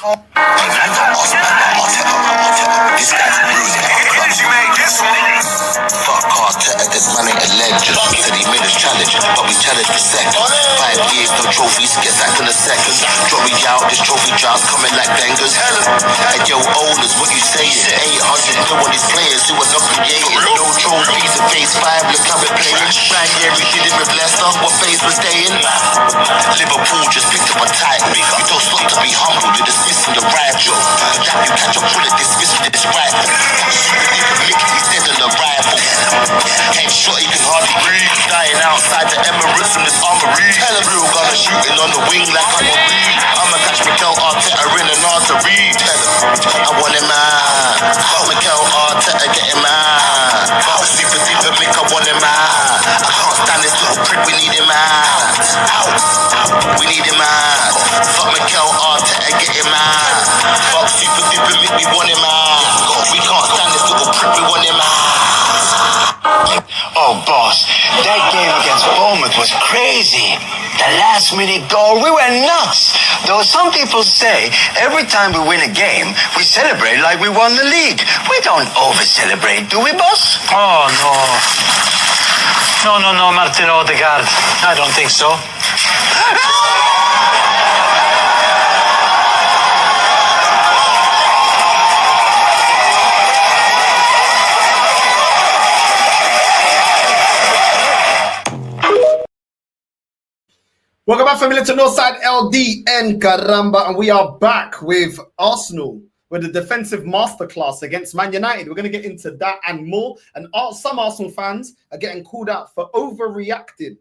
This guy's brilliant. Energy made this one. Fuck Arteta, this man ain't a legend. He said he made us challenge, but we challenged for seconds. 5 years, no trophies, get sacked in a second. Drop me out, this trophy job's coming like bangers. And yo, owners, what you saying? 800 mil on these players who are not creating. No trophies in phase 5, look how we're playing. Ranieri did it with Leicester, what phase we're staying? Liverpool just picked up a title. You don't stop to be humble, you're dismissing the rival. That you catch a bullet, dismiss this rival. He's dead on arrival. Ain't shot, he can hardly breathe. Dying outside the Emirates from this armory. Hell of real gunner shooting on the wing like I'm a reed. I'ma catch Mikel Arteta in an artery. Tell him, I want him out. How Mikel Arteta get him out. How super Mick, I want him out. I can't stand this little prick, we need him out. We need him out. Fuck Mikel Arteta, get him out. Fuck super Mick, we want him out. We can't stand this little prick, we want him out. Oh, boss, that game against Bournemouth was crazy. The last-minute goal, we went nuts. Though some people say every time we win a game, we celebrate like we won the league. We don't over-celebrate, do we, boss? Oh, no. No, Martin Odegaard. I don't think so. Welcome back, family, to Northside LDN Caramba, and we are back with Arsenal with a defensive masterclass against Man United. We're going to get into that and more, and some Arsenal fans are getting called out for overreacting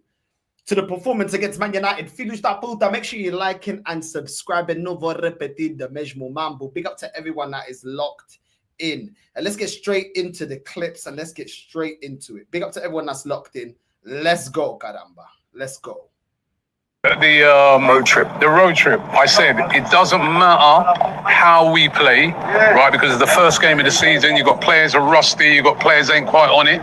to the performance against Man United. Filhos da puta, make sure you're liking and subscribing. No vou repetir the mesmo mambo. Big up to everyone that is locked in. And let's get straight into the clips and let's get straight into it. Big up to everyone that's locked in. Let's go, caramba. Let's go. The road trip. I said it doesn't matter how we play, right? Because it's the first game of the season. You've got players are rusty. You've got players ain't quite on it.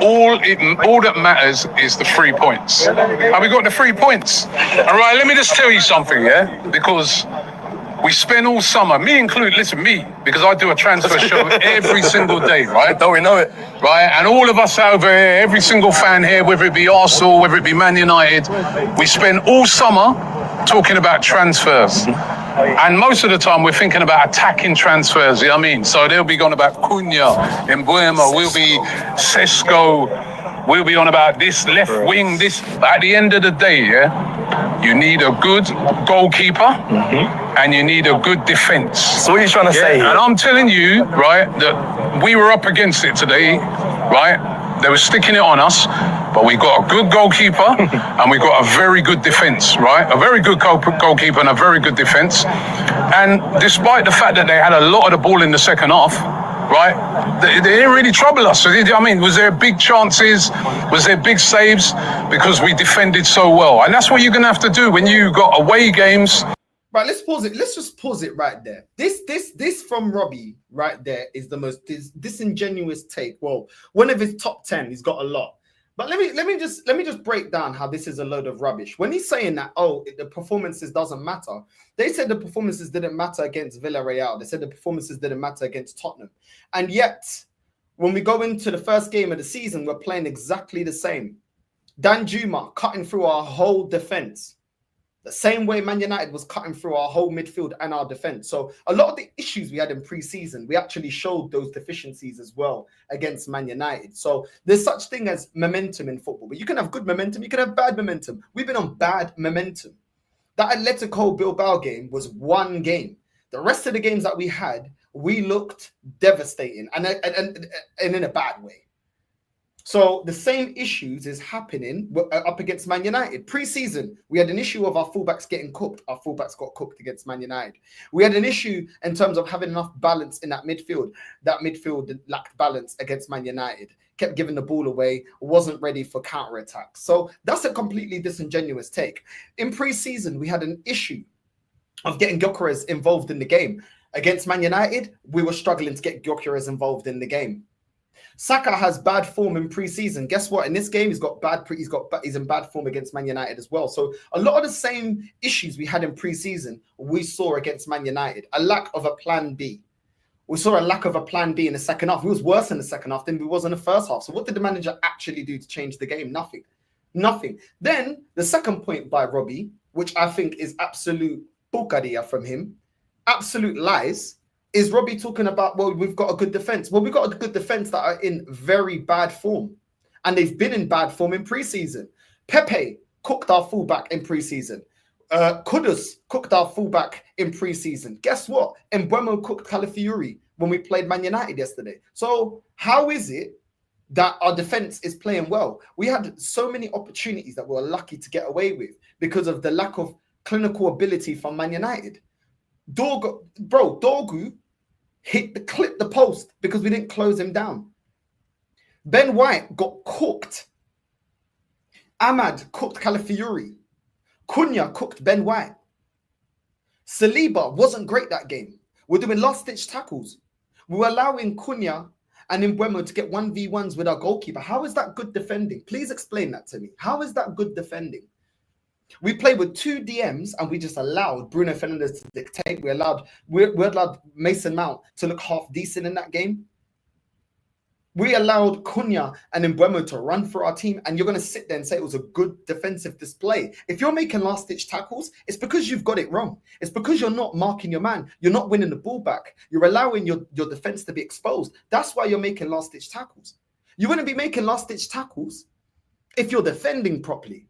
All that matters is the 3 points. And we got the 3 points. All right. Let me just tell you something, yeah? Because we spend all summer, me included, listen, me, because I do a transfer show every single day, right? Don't we know it? Right, and all of us over here, every single fan here, whether it be Arsenal, whether it be Man United, we spend all summer talking about transfers. And most of the time we're thinking about attacking transfers, you know what I mean? So they'll be going about Cunha, Mbuema, we'll be Sesko, we'll be on about this left wing, this. But at the end of the day, yeah, you need a good goalkeeper and you need a good defence. So what are you trying to say here? And I'm telling you, right, that we were up against it today, right? They were sticking it on us, but we got a good goalkeeper and we got a very good defence, right? A very good goalkeeper and a very good defence. And despite the fact that they had a lot of the ball in the second half, right, they didn't really trouble us. I mean, was there big chances? Was there big saves? Because we defended so well. And that's what you're going to have to do when you got away games. Right, let's pause it. Let's just pause it right there. This from Robbie right there is the most disingenuous take. Well, one of his top 10, he's got a lot. But let me just break down how this is a load of rubbish. When he's saying that, the performances doesn't matter. They said the performances didn't matter against Villarreal. They said the performances didn't matter against Tottenham. And yet, when we go into the first game of the season, we're playing exactly the same. Dan Juma cutting through our whole defense. The same way Man United was cutting through our whole midfield and our defense. So a lot of the issues we had in pre-season, we actually showed those deficiencies as well against Man United. So there's such thing as momentum in football, but you can have good momentum, you can have bad momentum. We've been on bad momentum. That Atletico Bilbao game was one game. The rest of the games that we had, we looked devastating and in a bad way. So the same issues is happening up against Man United. Pre-season, we had an issue of our fullbacks getting cooked. Our fullbacks got cooked against Man United. We had an issue in terms of having enough balance in that midfield. That midfield lacked balance against Man United. Kept giving the ball away, wasn't ready for counter-attacks. So that's a completely disingenuous take. In pre-season, we had an issue of getting Gyökeres involved in the game. Against Man United, we were struggling to get Gyökeres involved in the game. Saka has bad form in pre-season. Guess what? In this game, he's in bad form against Man United as well. So a lot of the same issues we had in pre-season, we saw against Man United. A lack of a plan B. We saw a lack of a plan B in the second half. It was worse in the second half than it was in the first half. So what did the manager actually do to change the game? Nothing. Nothing. Then the second point by Robbie, which I think is absolute porcaria from him, absolute lies, is Robbie talking about, well, we've got a good defense. Well, we've got a good defense that are in very bad form. And they've been in bad form in preseason. Pepe cooked our fullback in preseason. Kudus cooked our fullback in preseason. Guess what? Mbeumo cooked Calafiori when we played Man United yesterday. So how is it that our defense is playing well? We had so many opportunities that we were lucky to get away with because of the lack of clinical ability from Man United. Dorgu clipped the post because we didn't close him down. Ben White got cooked. Ahmad cooked Calafiori. Cunha cooked Ben White. Saliba wasn't great that game. We're doing last-ditch tackles. We were allowing Cunha and Mbeumo to get 1v1s with our goalkeeper. How is that good defending? Please explain that to me. How is that good defending? We played with 2 DMs and we just allowed Bruno Fernandes to dictate. We allowed Mason Mount to look half decent in that game. We allowed Cunha and Mbeumo to run for our team, and you're going to sit there and say it was a good defensive display. If you're making last-ditch tackles, it's because you've got it wrong. It's because you're not marking your man. You're not winning the ball back. You're allowing your defense to be exposed. That's why you're making last-ditch tackles. You wouldn't be making last-ditch tackles if you're defending properly,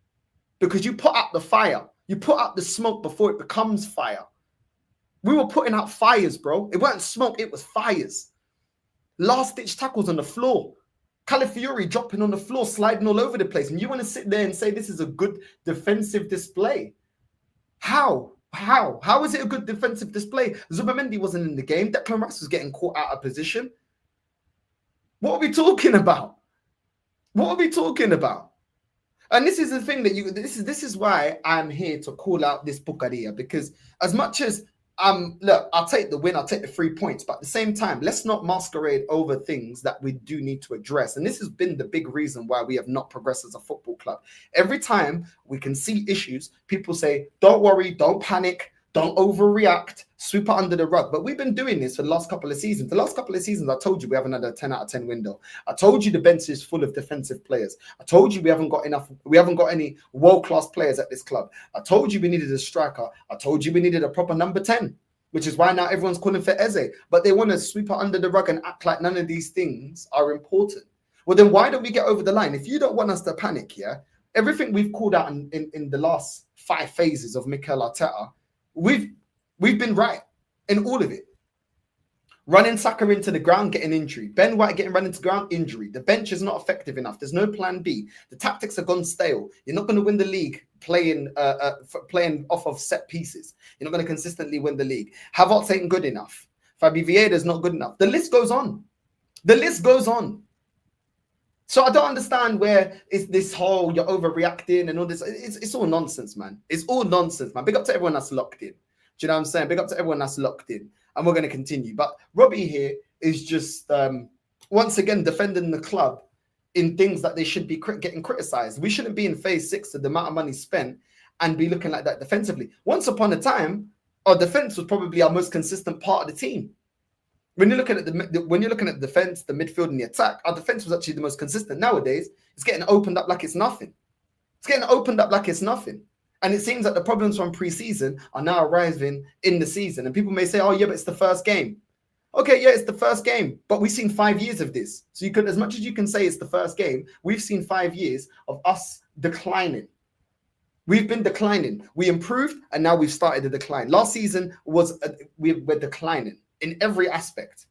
because you put out the fire. You put out the smoke before it becomes fire. We were putting out fires, bro. It wasn't smoke, it was fires. Last-ditch tackles on the floor. Calafiori dropping on the floor, sliding all over the place. And you want to sit there and say this is a good defensive display? How? How is it a good defensive display? Zubamendi wasn't in the game. Declan Rice was getting caught out of position. What are we talking about? What are we talking about? And this is the thing that this is why I'm here to call out this porcaria, because as much as look, I'll take the win, I'll take the 3 points, but at the same time, let's not masquerade over things that we do need to address. And this has been the big reason why we have not progressed as a football club. Every time we can see issues, people say, don't worry, don't panic, don't overreact, sweep it under the rug. But we've been doing this for the last couple of seasons. The last couple of seasons, I told you we haven't had a 10 out of 10 window. I told you the bench is full of defensive players. I told you we haven't got any world-class players at this club. I told you we needed a striker. I told you we needed a proper number 10, which is why now everyone's calling for Eze. But they want to sweep it under the rug and act like none of these things are important. Well, then why don't we get over the line? If you don't want us to panic, everything we've called out in the last 5 phases of Mikel Arteta, we've been right in all of it. Running Saka into the ground, getting injury. Ben White getting run into the ground, injury. The bench is not effective enough. There's no plan B. The tactics have gone stale. You're not going to win the league playing off of set pieces. You're not going to consistently win the league. Havertz ain't good enough. Fabi Vieira's not good enough. The list goes on. The list goes on. So I don't understand where is this whole you're overreacting and all this. It's all nonsense, man. It's all nonsense, man. Big up to everyone that's locked in. Do you know what I'm saying? Big up to everyone that's locked in. And we're going to continue. But Robbie here is just, once again, defending the club in things that they should be getting criticized. We shouldn't be in phase 6 of the amount of money spent and be looking like that defensively. Once upon a time, our defense was probably our most consistent part of the team. When you're looking at the defense, the midfield, and the attack, our defense was actually the most consistent. Nowadays, it's getting opened up like it's nothing. It's getting opened up like it's nothing. And it seems that the problems from pre-season are now arriving in the season. And people may say, oh, yeah, but it's the first game. Okay, yeah, it's the first game. But we've seen 5 years of this. So you could, as much as you can say it's the first game, we've seen 5 years of us declining. We've been declining. We improved, and now we've started to decline. Last season we were declining in every aspect.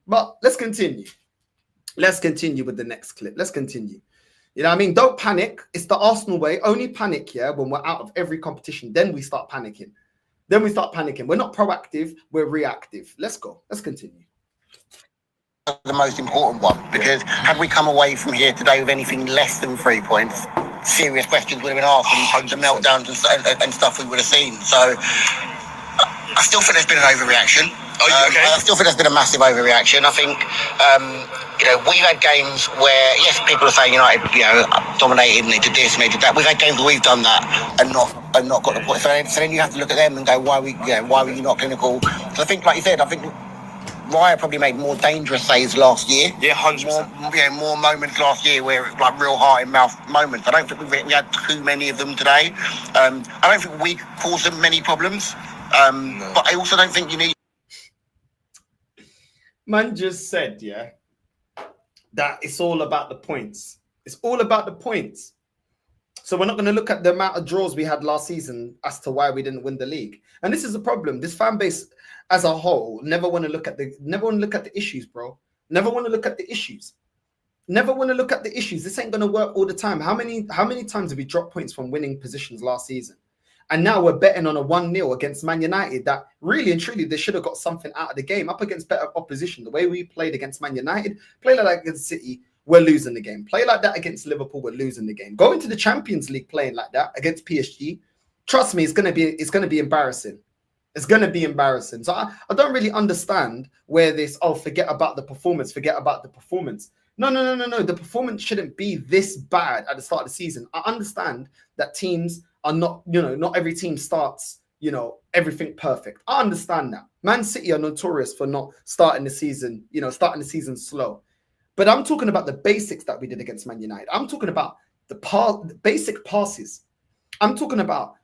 But let's continue. Let's continue with the next clip. Let's continue. You know what I mean? Don't panic. It's the Arsenal way. Only panic, when we're out of every competition. Then we start panicking. We're not proactive. We're reactive. Let's go. Let's continue. The most important one, because had we come away from here today with anything less than 3 points, serious questions would have been asked and the meltdowns and stuff we would have seen. So I still think there's been an overreaction. I still think there's been a massive overreaction. I think You know, we've had games where, yes, people are saying United, dominated and they did this and they did that. We've had games where we've done that and not got the point. So then you have to look at them and go, why were you not clinical? So I think, like you said, Raya probably made more dangerous saves last year. Yeah, 100%. More moments last year where it was like real heart in mouth moments. I don't think we had too many of them today. I don't think we caused them many problems. No. But I also don't think you need. Man just said, that it's all about the points. It's all about the points. So we're not going to look at the amount of draws we had last season as to why we didn't win the league. And this is the problem. This fan base as a whole never want to look at the issues, bro. Never want to look at the issues. Never want to look at the issues. This ain't going to work all the time. How many times have we dropped points from winning positions last season? And now we're betting on a 1-0 against Man United that really and truly they should have got something out of the game up against better opposition. The way we played against Man United, play like that against City, we're losing the game. Play like that against Liverpool, we're losing the game. Go into the Champions League playing like that against PSG. Trust me, it's gonna be embarrassing. It's gonna be embarrassing. So I don't really understand where this, forget about the performance. No. The performance shouldn't be this bad at the start of the season. I understand that teams are not, not every team starts, everything perfect. I understand that. Man City are notorious for not starting the season, slow. But I'm talking about the basics that we did against Man United. I'm talking about the basic passes. I'm talking about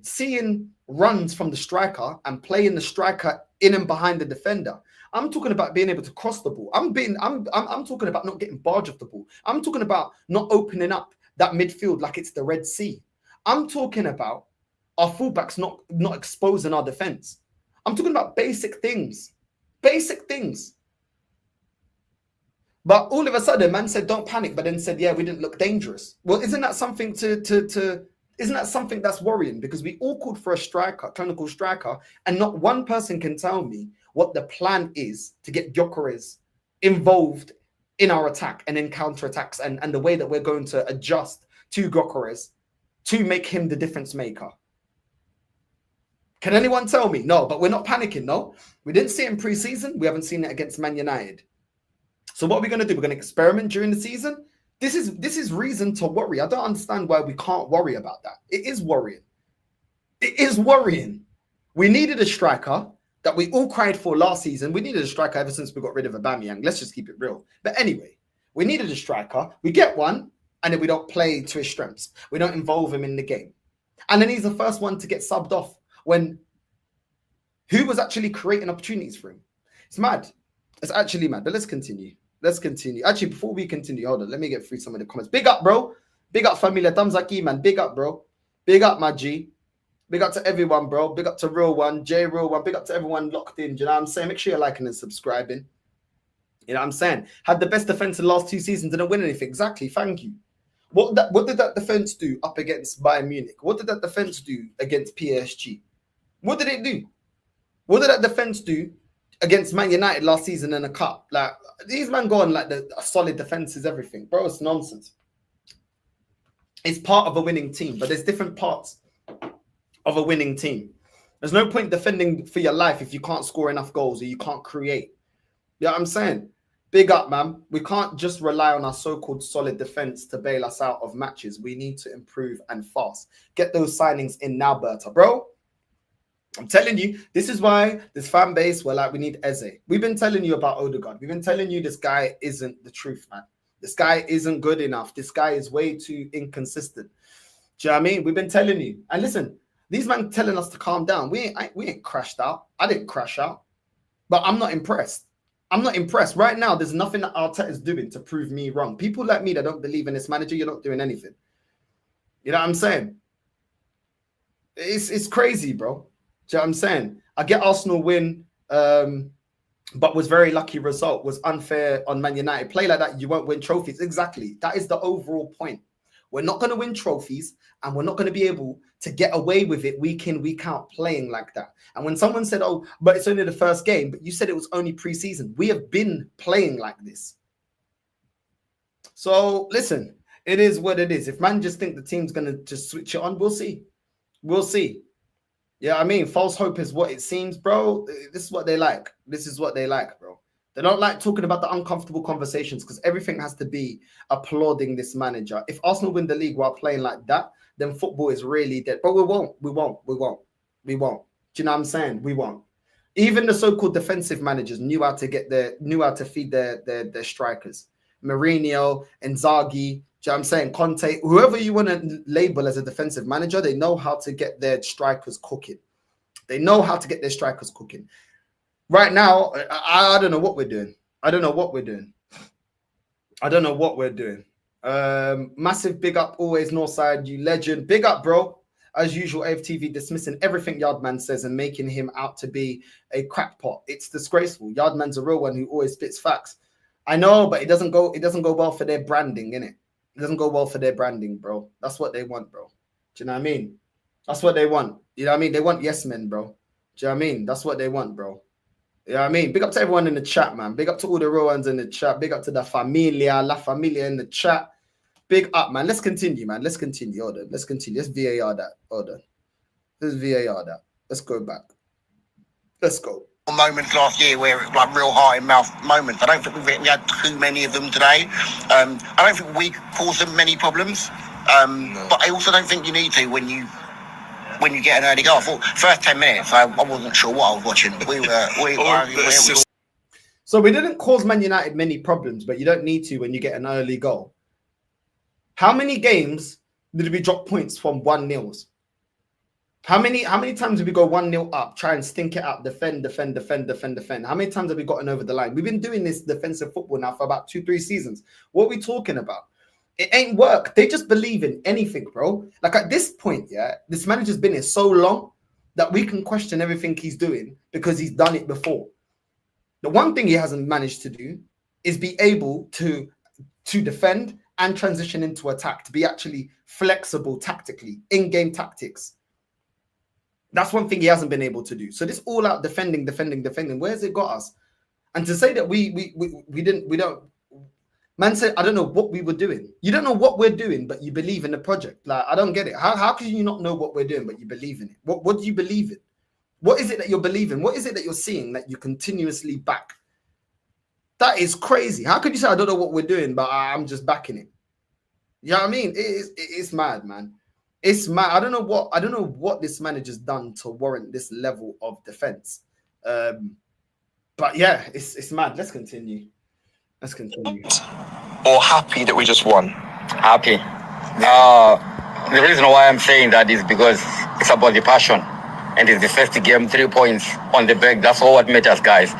seeing runs from the striker and playing the striker in and behind the defender. I'm talking about being able to cross the ball. I'm talking about not getting barge off the ball. I'm talking about not opening up that midfield like it's the Red Sea. I'm talking about our fullbacks not exposing our defense. I'm talking about basic things. Basic things. But all of a sudden, man said, don't panic, but then said, yeah, we didn't look dangerous. Well, isn't that something isn't that something that's worrying? Because we all called for a clinical striker, and not one person can tell me what the plan is to get Gyökeres involved in our attack and in counter-attacks and the way that we're going to adjust to Gyökeres to make him the difference maker. Can anyone tell me? No, but we're not panicking, no? We didn't see it in pre-season. We haven't seen it against Man United. So what are we going to do? We're going to experiment during the season. This is reason to worry. I don't understand why we can't worry about that. It is worrying. It is worrying. We needed a striker that we all cried for last season. We needed a striker ever since we got rid of Aubameyang. Let's just keep it real. But anyway, we needed a striker. We get one, and then we don't play to his strengths. We don't involve him in the game. And then he's the first one to get subbed off when who was actually creating opportunities for him. It's mad. It's actually mad. But let's continue. Actually, before we continue, hold on. Let me get through some of the comments. Big up, bro. Big up, familia. Thumbs up, man. Big up, bro. Big up, my G. Big up to everyone, bro. Big up to Real One, J Real One. Big up to everyone locked in. Do you know what I'm saying? Make sure you're liking and subscribing. You know what I'm saying? Had the best defense in the last 2 seasons, didn't win anything. Exactly. Thank you. What did that defense do up against Bayern Munich? What did that defense do against PSG? What did it do? What did that defense do against Man United last season in a cup? Like, these men go on like a solid defense is everything. Bro, it's nonsense. It's part of a winning team, but there's different parts of a winning team. There's no point defending for your life if you can't score enough goals or you can't create. You know what I'm saying? Big up, man. We can't just rely on our so-called solid defense to bail us out of matches. We need to improve and fast. Get those signings in now, Berta. Bro, I'm telling you, this is why this fan base, we're like, we need Eze. We've been telling you about Odegaard. We've been telling you this guy isn't the truth, man. This guy isn't good enough. This guy is way too inconsistent. Do you know what I mean? We've been telling you. And listen, these men telling us to calm down. We ain't crashed out. I didn't crash out. But I'm not impressed. I'm not impressed. Right now, there's nothing that Arteta is doing to prove me wrong. People like me that don't believe in this manager, you're not doing anything. You know what I'm saying? It's crazy, bro. Do you know what I'm saying? I get Arsenal win, but was very lucky result. Was unfair on Man United. Play like that, you won't win trophies. Exactly. That is the overall point. We're not going to win trophies, and we're not going to be able to get away with it week in, week out, playing like that. And when someone said, oh, but it's only the first game, but you said it was only pre-season. We have been playing like this. So, listen, it is what it is. If man just think the team's going to just switch it on, we'll see. We'll see. Yeah, I mean, false hope is what it seems, bro. This is what they like. This is what they like, bro. They don't like talking about the uncomfortable conversations because everything has to be applauding this manager. If Arsenal win the league while playing like that, then football is really dead. But we won't. We won't. We won't. We won't. Do you know what I'm saying? We won't. Even the so-called defensive managers knew how to feed their strikers. Mourinho, Inzaghi, do you know what I'm saying? Conte, whoever you want to label as a defensive manager, they know how to get their strikers cooking. They know how to get their strikers cooking. Right now, I don't know what we're doing. I don't know what we're doing. I don't know what we're doing. Massive big up, always Northside, you legend. Big up, bro. As usual, AFTV dismissing everything Yardman says and making him out to be a crackpot. It's disgraceful. Yardman's a real one who always spits facts. I know, but it doesn't go well for their branding, innit? It doesn't go well for their branding, bro. That's what they want, bro. Do you know what I mean? That's what they want. You know what I mean? They want yes men, bro. Do you know what I mean? That's what they want, bro. You know what I mean? Big up to everyone in the chat, man. Big up to all the real ones in the chat. Big up to the familia, La Familia in the chat. Big up, man. Let's continue, man. Let's continue. Hold on. Let's continue. Let's VAR that. Hold on. Let's VAR that. Let's go back. Let's go. Moments last year where it was like real heart in mouth moments. I don't think we had too many of them today. I don't think we caused them many problems. No. But I also don't think you need to when you get an early goal. I thought first 10 minutes, I wasn't sure what I was watching. So we didn't cause Man United many problems, but you don't need to when you get an early goal. How many games did we drop points from 1-0s? How many times did we go 1-0 up, try and stink it out, defend? How many times have we gotten over the line? We've been doing this defensive football now for about 2-3 seasons. What are we talking about? It ain't work. They just believe in anything, bro. Like at this point, yeah, this manager's been here so long that we can question everything he's doing because he's done it before. The one thing he hasn't managed to do is be able to defend and transition into attack, to be actually flexible tactically, in-game tactics. That's one thing he hasn't been able to do. So this all-out defending, where's it got us? And to say that we don't. Man said, I don't know what we were doing. You don't know what we're doing, but you believe in the project. Like, I don't get it. How can you not know what we're doing, but you believe in it? What do you believe in? What is it that you're believing? What is it that you're seeing that you continuously back? That is crazy. How could you say, I don't know what we're doing, but I'm just backing it? You know what I mean? It's mad, man. It's mad. I don't know what this manager's done to warrant this level of defense. But yeah, it's mad. Let's continue. Or happy that we just won? Happy. The reason why I'm saying that is because it's about the passion. And it's the first game, 3 points on the back. That's all what matters, guys.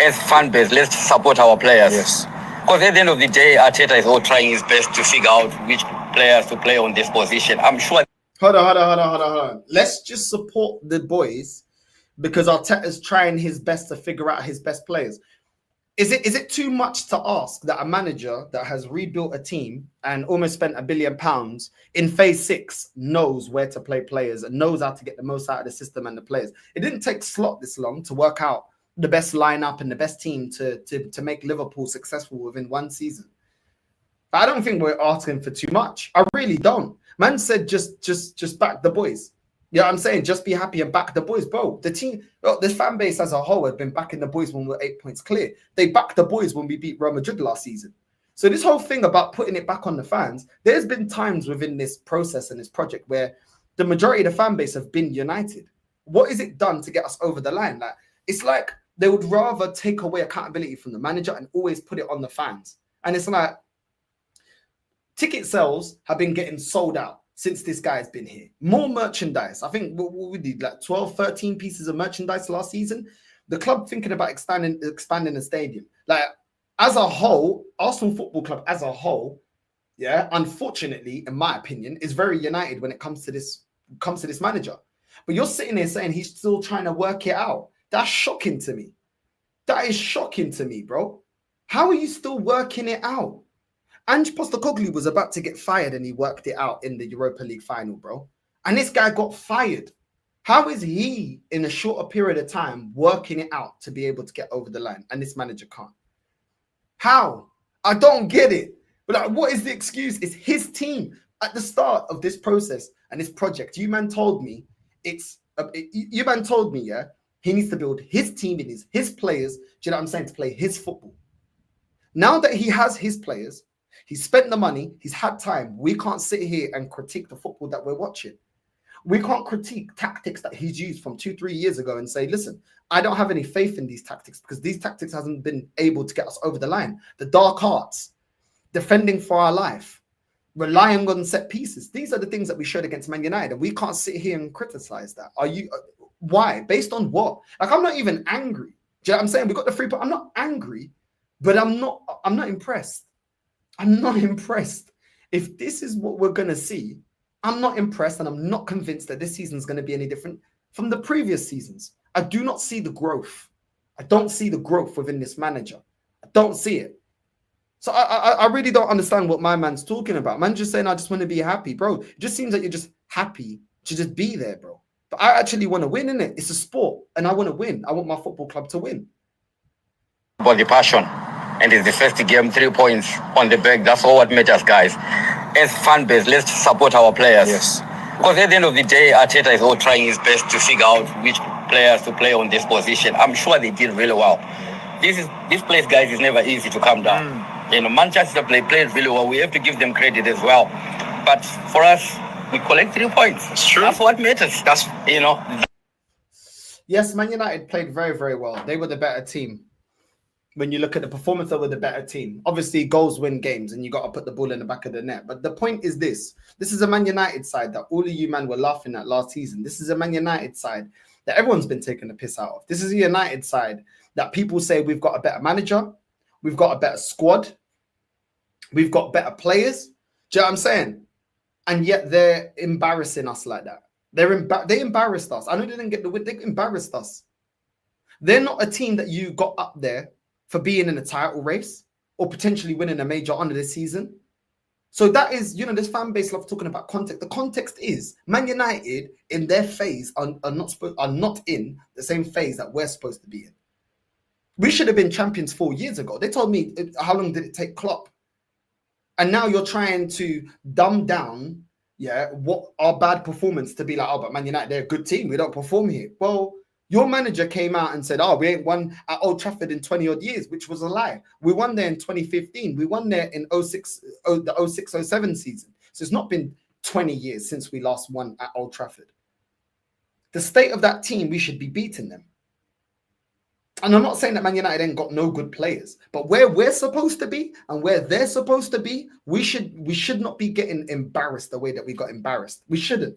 As fan base, let's support our players. Yes. Because at the end of the day, Arteta is all trying his best to figure out which players to play on this position. I'm sure. Hold on. Let's just support the boys because Arteta's trying his best to figure out his best players. Is it too much to ask that a manager that has rebuilt a team and almost spent £1 billion in phase 6 knows where to play players and knows how to get the most out of the system and the players? It didn't take Slot this long to work out the best lineup and the best team to make Liverpool successful within one season. But I don't think we're asking for too much. I really don't. Man said just back the boys. You know what I'm saying? Just be happy and back the boys, bro. The team, the fan base as a whole had been backing the boys when we were 8 points clear. They backed the boys when we beat Real Madrid last season. So this whole thing about putting it back on the fans, there's been times within this process and this project where the majority of the fan base have been united. What is it done to get us over the line? Like, it's like they would rather take away accountability from the manager and always put it on the fans. And it's like, ticket sales have been getting sold out since this guy's been here. More merchandise. I think what we did, like 12, 13 pieces of merchandise last season. The club thinking about expanding the stadium. Like, as a whole, Arsenal Football Club as a whole, yeah, unfortunately, in my opinion, is very united when it comes to this manager. But you're sitting there saying he's still trying to work it out. That's shocking to me. That is shocking to me, bro. How are you still working it out? Ange Postecoglou was about to get fired and he worked it out in the Europa League final, bro. And this guy got fired. How is he, in a shorter period of time, working it out to be able to get over the line? And this manager can't. How? I don't get it. But like, what is the excuse? It's his team. At the start of this process and this project, you man told me, yeah, He needs to build his team, in his players, do you know what I'm saying, to play his football. Now that he has his players, he's spent the money, he's had time, we can't sit here and critique the football that we're watching. We can't critique tactics that he's used from 2-3 years ago and say, listen, I don't have any faith in these tactics because these tactics hasn't been able to get us over the line. The dark arts, defending for our life, relying on set pieces. These are the things that we showed against Man United, and we can't sit here and criticize that. Are you? Why? Based on what? Like, I'm not even angry. Do you know what I'm saying? We got the 3 points. I'm not angry, but I'm not impressed. I'm not impressed. If this is what we're gonna see, I'm not impressed, and I'm not convinced that this season is going to be any different from the previous seasons. I do not see the growth. I don't see the growth within this manager. I don't see it. So I really don't understand what my man's talking about. Man just saying, I just want to be happy, bro. It just seems like you're just happy to just be there, bro. But I actually want to win, innit? It's a sport, and I want to win. I want my football club to win. About the passion, and it's the first game, 3 points on the back. That's all what matters, guys. As fan base, let's support our players. Yes. Because at the end of the day, Arteta is all trying his best to figure out which players to play on this position. I'm sure they did really well. This place, guys, is never easy to come down. You know, Manchester played really well. We have to give them credit as well. But for us, we collect 3 points. It's true. That's what matters. That's, you know. Yes, Man United played very, very well. They were the better team. When you look at the performance, they were the better team. Obviously, goals win games, and you got to put the ball in the back of the net. But the point is this. This is a Man United side that all of you, man, were laughing at last season. This is a Man United side that everyone's been taking the piss out of. This is a United side that people say we've got a better manager. We've got a better squad. We've got better players. Do you know what I'm saying? And yet they're embarrassing us like that. They embarrassed us. I know they didn't get the win. They embarrassed us. They're not a team that you got up there for being in a title race or potentially winning a major honour this season. So that is, you know, this fan base love talking about context. The context is Man United in their phase are not in the same phase that we're supposed to be in. We should have been champions 4 years ago. They told me, how long did it take Klopp? And now you're trying to dumb down, what our bad performance to be like, oh, but Man United, they're a good team. We don't perform here. Well, your manager came out and said, oh, we ain't won at Old Trafford in 20 odd years, which was a lie. We won there in 2015. We won there in the 06-07 season. So it's not been 20 years since we last won at Old Trafford. The state of that team, we should be beating them. And I'm not saying that Man United ain't got no good players, but where we're supposed to be and where they're supposed to be, we should not be getting embarrassed the way that we got embarrassed. We shouldn't.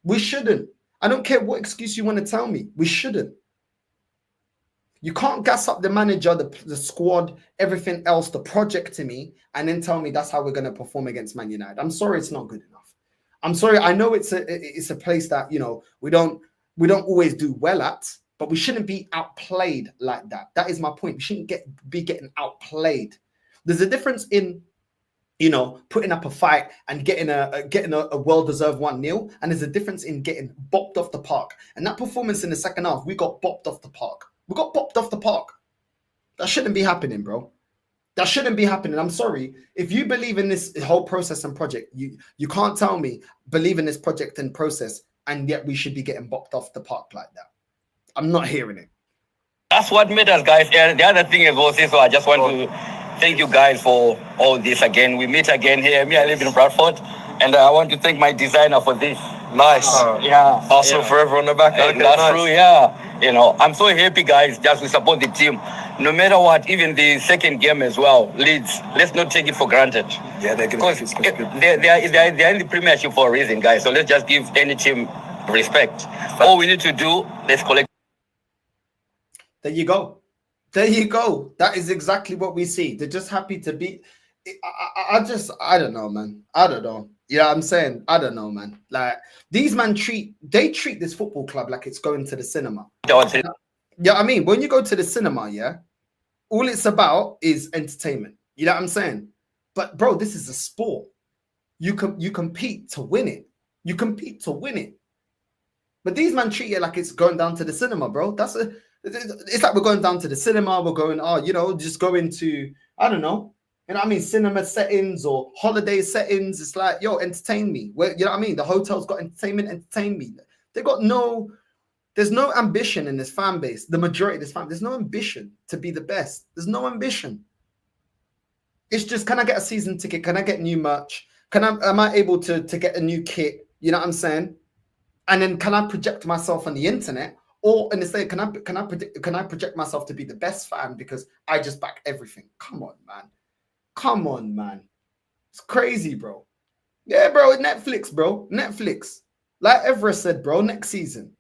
We shouldn't. I don't care what excuse you want to tell me. We shouldn't. You can't gas up the manager, the squad, everything else, the project to me, and then tell me that's how we're going to perform against Man United. I'm sorry, it's not good enough. I'm sorry. I know it's a place that, you know, we don't always do well at, but we shouldn't be outplayed like that. That is my point. We shouldn't be getting outplayed. There's a difference in, you know, putting up a fight and getting a well-deserved 1-0. And there's a difference in getting bopped off the park. And that performance in the second half, we got bopped off the park. We got bopped off the park. That shouldn't be happening, bro. That shouldn't be happening. I'm sorry. If you believe in this whole process and project, you can't tell me believe in this project and process, and yet we should be getting bopped off the park like that. I'm not hearing it. That's what matters, guys. And the other thing is also, so I just want to thank you guys for all this again. We meet again here. Me, I live in Bradford, and I want to thank my designer for this. Nice. Yeah. Arsenal forever on the back. And that's true, yeah. You know, I'm so happy, guys, just to support the team. No matter what, even the second game as well, Leeds, let's not take it for granted. Yeah, they're going to because they're in the Premiership for a reason, guys. So let's just give any team respect. All we need to do, let's collect. There you go. There you go. That is exactly what we see. They're just happy to be. I don't know, man. I don't know. You know what I'm saying? I don't know, man. Like, these men treat this football club like it's going to the cinema. Yeah, I mean, when you go to the cinema, yeah, all it's about is entertainment. You know what I'm saying? But bro, this is a sport. You compete to win it. You compete to win it. But these men treat it like it's going down to the cinema, bro. It's like we're going down to the cinema. We're going, just going to, I don't know. You know what I mean? Cinema settings or holiday settings. It's like, yo, entertain me. You know what I mean? The hotel's got entertainment, entertain me. They got no There's no ambition in this fan base. The majority of this fan, there's no ambition to be the best. There's no ambition. It's just, can I get a season ticket? Can I get new merch? Am I able to get a new kit? You know what I'm saying? And then can I project myself on the internet? Or in the state, can I project myself to be the best fan because I just back everything? Come on, man. Come on, man. It's crazy, bro. Yeah, bro, Netflix, bro. Netflix. Like Everest said, bro, next season.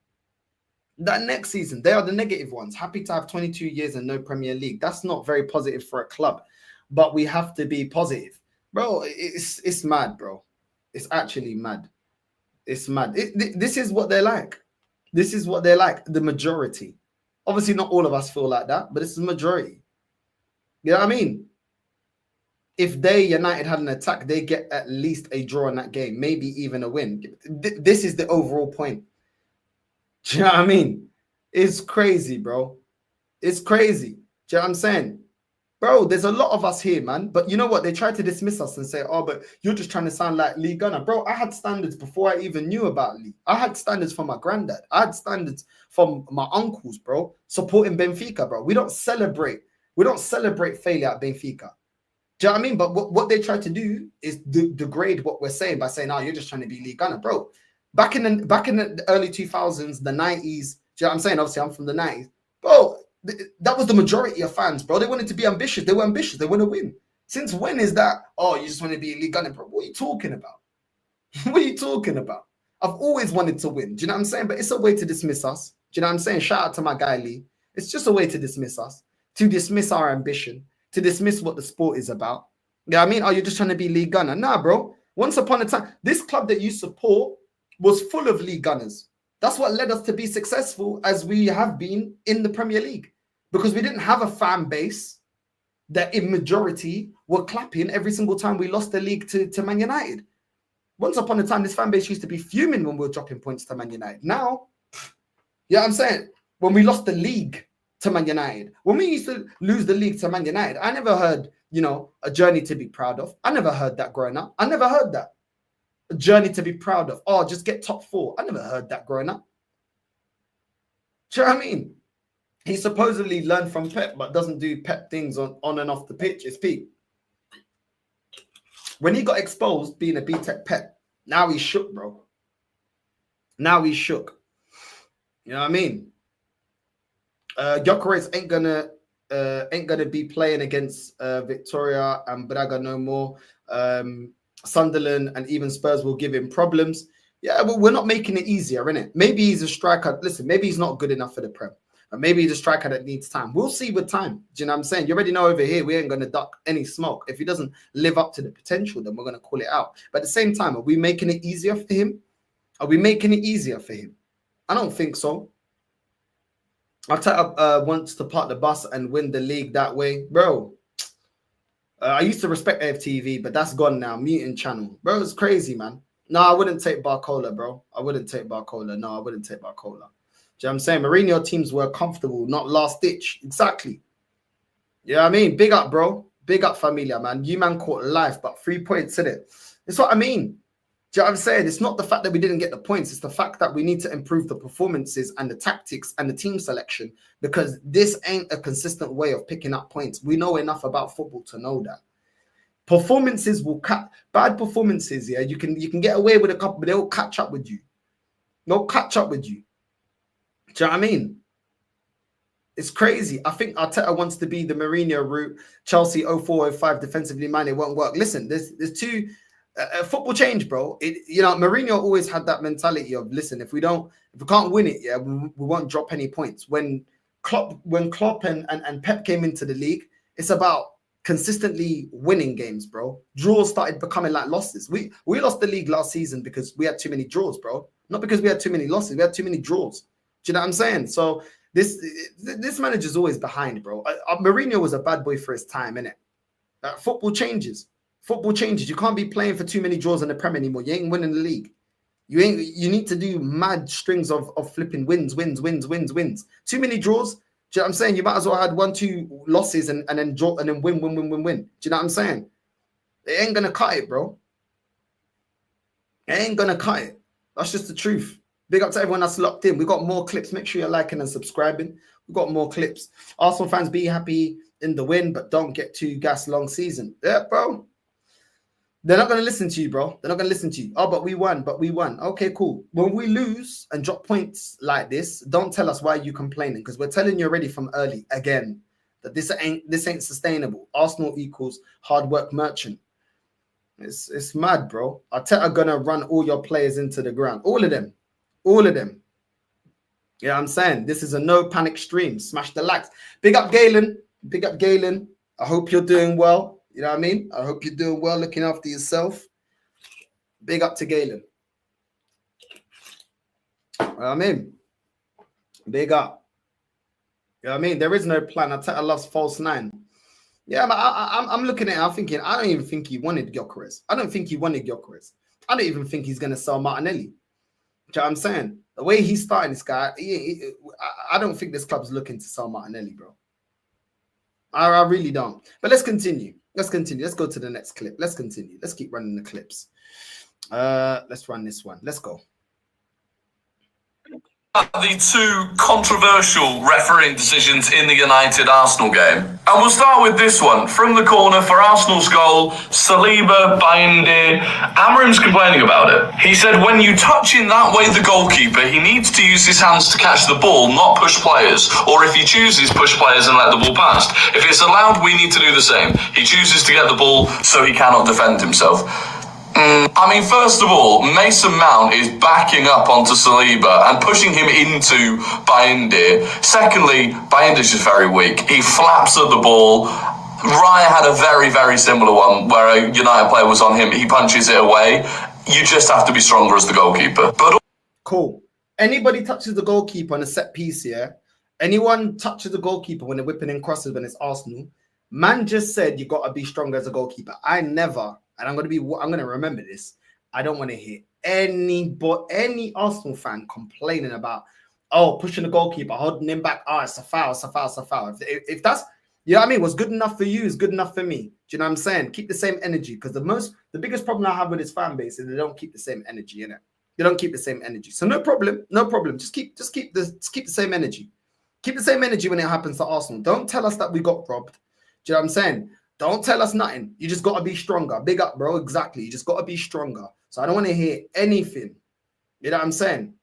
That next season, they are the negative ones. Happy to have 22 years and no Premier League. That's not very positive for a club. But we have to be positive. Bro, it's mad, bro. It's actually mad. It's mad. This is what they're like. This is what they're like, the majority. Obviously, not all of us feel like that, but it's the majority. You know what I mean? If United had an attack, they get at least a draw in that game, maybe even a win. This is the overall point. Do you know what I mean? It's crazy, bro. It's crazy. Do you know what I'm saying? Bro, there's a lot of us here, man. But you know what? They try to dismiss us and say, oh, but you're just trying to sound like Lee Gunner. Bro, I had standards before I even knew about Lee. I had standards from my granddad. I had standards from my uncles, bro, supporting Benfica, bro. We don't celebrate failure at Benfica. Do you know what I mean? But what they try to do is degrade what we're saying by saying, oh, you're just trying to be Lee Gunner. Bro, back in the early 2000s, the 90s, do you know what I'm saying? Obviously, I'm from the 90s. Bro, that was the majority of fans, bro. They wanted to be ambitious. They were ambitious. They want to win. Since when is that? Oh, you just want to be a Lee Gunner, bro. What are you talking about? What are you talking about? I've always wanted to win. Do you know what I'm saying? But it's a way to dismiss us. Do you know what I'm saying? Shout out to my guy, Lee. It's just a way to dismiss us, to dismiss our ambition, to dismiss what the sport is about. You know what I mean? Oh, you're just trying to be Lee Gunner. Nah, bro. Once upon a time, this club that you support was full of Lee Gunners. That's what led us to be successful as we have been in the Premier League, because we didn't have a fan base that in majority were clapping every single time we lost the league to Man United. Once upon a time, this fan base used to be fuming when we were dropping points to Man United. Now, you know what I'm saying? When we lost the league to Man United, when we used to lose the league to Man United, I never heard, a journey to be proud of. I never heard that growing up. I never heard that. A journey to be proud of. Oh, just get top 4. I never heard that growing up. Do you know what I mean? He supposedly learned from Pep, but doesn't do Pep things on and off the pitch. It's peak. When he got exposed being a B-Tech Pep, now he's shook, bro. Now he's shook. You know what I mean? Gyökeres ain't gonna be playing against Victoria and Braga no more. Sunderland and even Spurs will give him problems. Yeah, well, we're not making it easier, innit? Maybe he's a striker. Listen, maybe he's not good enough for the Prem. But maybe he's a striker that needs time. We'll see with time. Do you know what I'm saying? You already know over here, we ain't going to duck any smoke. If he doesn't live up to the potential, then we're going to call it out. But at the same time, are we making it easier for him? Are we making it easier for him? I don't think so. Arteta wants to park the bus and win the league that way. Bro, I used to respect AFTV, but that's gone now. Muting channel. Bro, it's crazy, man. No, I wouldn't take Barcola, bro. I wouldn't take Barcola. No, I wouldn't take Barcola. Do you know what I'm saying? Mourinho teams were comfortable, not last ditch. Exactly. You know what I mean? Big up, bro. Big up, Familia, man. You man caught life, but 3 points in it. That's what I mean. Do you know what I'm saying? It's not the fact that we didn't get the points. It's the fact that we need to improve the performances and the tactics and the team selection, because this ain't a consistent way of picking up points. We know enough about football to know that. Performances will bad performances, yeah. You can get away with a couple, but they'll catch up with you. They'll catch up with you. Do you know what I mean? It's crazy. I think Arteta wants to be the Mourinho route. Chelsea 04-05 defensively minded, it won't work. Listen, there's two football change, bro. Mourinho always had that mentality of, listen, if we can't win it, yeah, we won't drop any points. When Klopp and Pep came into the league, it's about consistently winning games, bro. Draws started becoming like losses. We lost the league last season because we had too many draws, bro. Not because we had too many losses. We had too many draws. Do you know what I'm saying? So this manager's always behind, bro. Mourinho was a bad boy for his time, innit? Football changes. Football changes. You can't be playing for too many draws in the Prem anymore. You ain't winning the league. You need to do mad strings of flipping wins. Too many draws. Do you know what I'm saying? You might as well have 1-2 losses and then draw and then win. Do you know what I'm saying? It ain't gonna cut it, bro. It ain't gonna cut it. That's just the truth. Big up to everyone that's locked in. We got more clips. Make sure you're liking and subscribing. We got more clips. Arsenal fans, be happy in the win, but don't get too gassed long season. Yeah, bro. They're not going to listen to you, bro. They're not going to listen to you. Oh, but we won. Okay, cool. When we lose and drop points like this, don't tell us why you complaining, because we're telling you already from early again that this ain't sustainable. Arsenal equals hard work merchant. It's mad, bro. Arteta gonna run all your players into the ground. All of them. Yeah, I'm saying this is a no panic stream. Smash the likes. Big up Galen. I hope you're doing well. You know what I mean? I hope you're doing well, looking after yourself. Big up to Galen. You know what I mean? Big up. You know what I mean? There is no plan. Arteta loves false nine. Yeah, but I'm looking at it. I'm thinking, I don't even think he wanted Gyökeres. I don't even think he's going to sell Martinelli. Do you know what I'm saying? The way he's starting this guy, I don't think this club's looking to sell Martinelli, bro. I really don't. But let's continue. Let's go to the next clip. Let's continue. Let's keep running the clips. Let's run this one. Let's go. The two controversial refereeing decisions in the United-Arsenal game. And we'll start with this one. From the corner for Arsenal's goal, Saliba, Bayinde. Amarim's complaining about it. He said when you touch in that way the goalkeeper, he needs to use his hands to catch the ball, not push players. Or if he chooses, push players and let the ball pass. If it's allowed, we need to do the same. He chooses to get the ball, so he cannot defend himself. I mean, first of all, Mason Mount is backing up onto Saliba and pushing him into Bayinde. Secondly, Bayinde's just very weak. He flaps at the ball. Raya had a very, very similar one where a United player was on him. He punches it away. You just have to be stronger as the goalkeeper. But cool. Anybody touches the goalkeeper on a set piece here, anyone touches the goalkeeper when they're whipping in crosses when it's Arsenal, man just said you got to be stronger as a goalkeeper. I never... And I'm gonna remember this. I don't want to hear any Arsenal fan complaining about, pushing the goalkeeper, holding him back. It's a foul. If that's, you know what I mean, what's good enough for you is good enough for me. Do you know what I'm saying? Keep the same energy, because the biggest problem I have with this fan base is they don't keep the same energy, innit? They don't keep the same energy. So no problem. Just keep the same energy. Keep the same energy when it happens to Arsenal. Don't tell us that we got robbed. Do you know what I'm saying? Don't tell us nothing. You just got to be stronger. Big up, bro. Exactly. You just got to be stronger. So I don't want to hear anything. You know what I'm saying?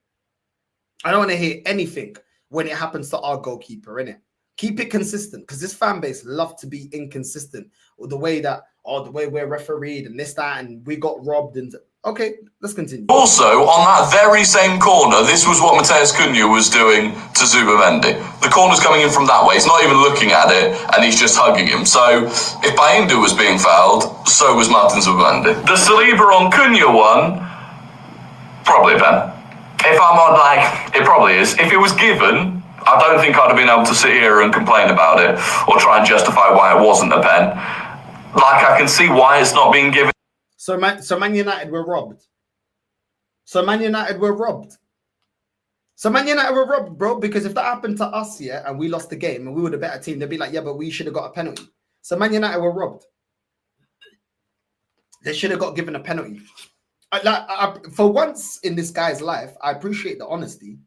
I don't want to hear anything when it happens to our goalkeeper, innit? Keep it consistent, because this fan base love to be inconsistent with the way we're refereed and this, that, and we got robbed. And okay, let's continue. also, on that very same corner, this was what Mateus Cunha was doing to Zubamendi. The corner's coming in from that way. He's not even looking at it, and he's just hugging him. So, if Bayinde was being fouled, so was Martin Zubamendi. The Saliba on Cunha one, probably a pen. If I'm on, it probably is. If it was given, I don't think I'd have been able to sit here and complain about it, or try and justify why it wasn't a pen. I can see why it's not being given. So Man United were robbed. So Man United were robbed, bro, because if that happened to us, and we lost the game and we were the better team, they'd be like, yeah, but we should have got a penalty. So Man United were robbed. They should have got given a penalty. For once in this guy's life, I appreciate the honesty.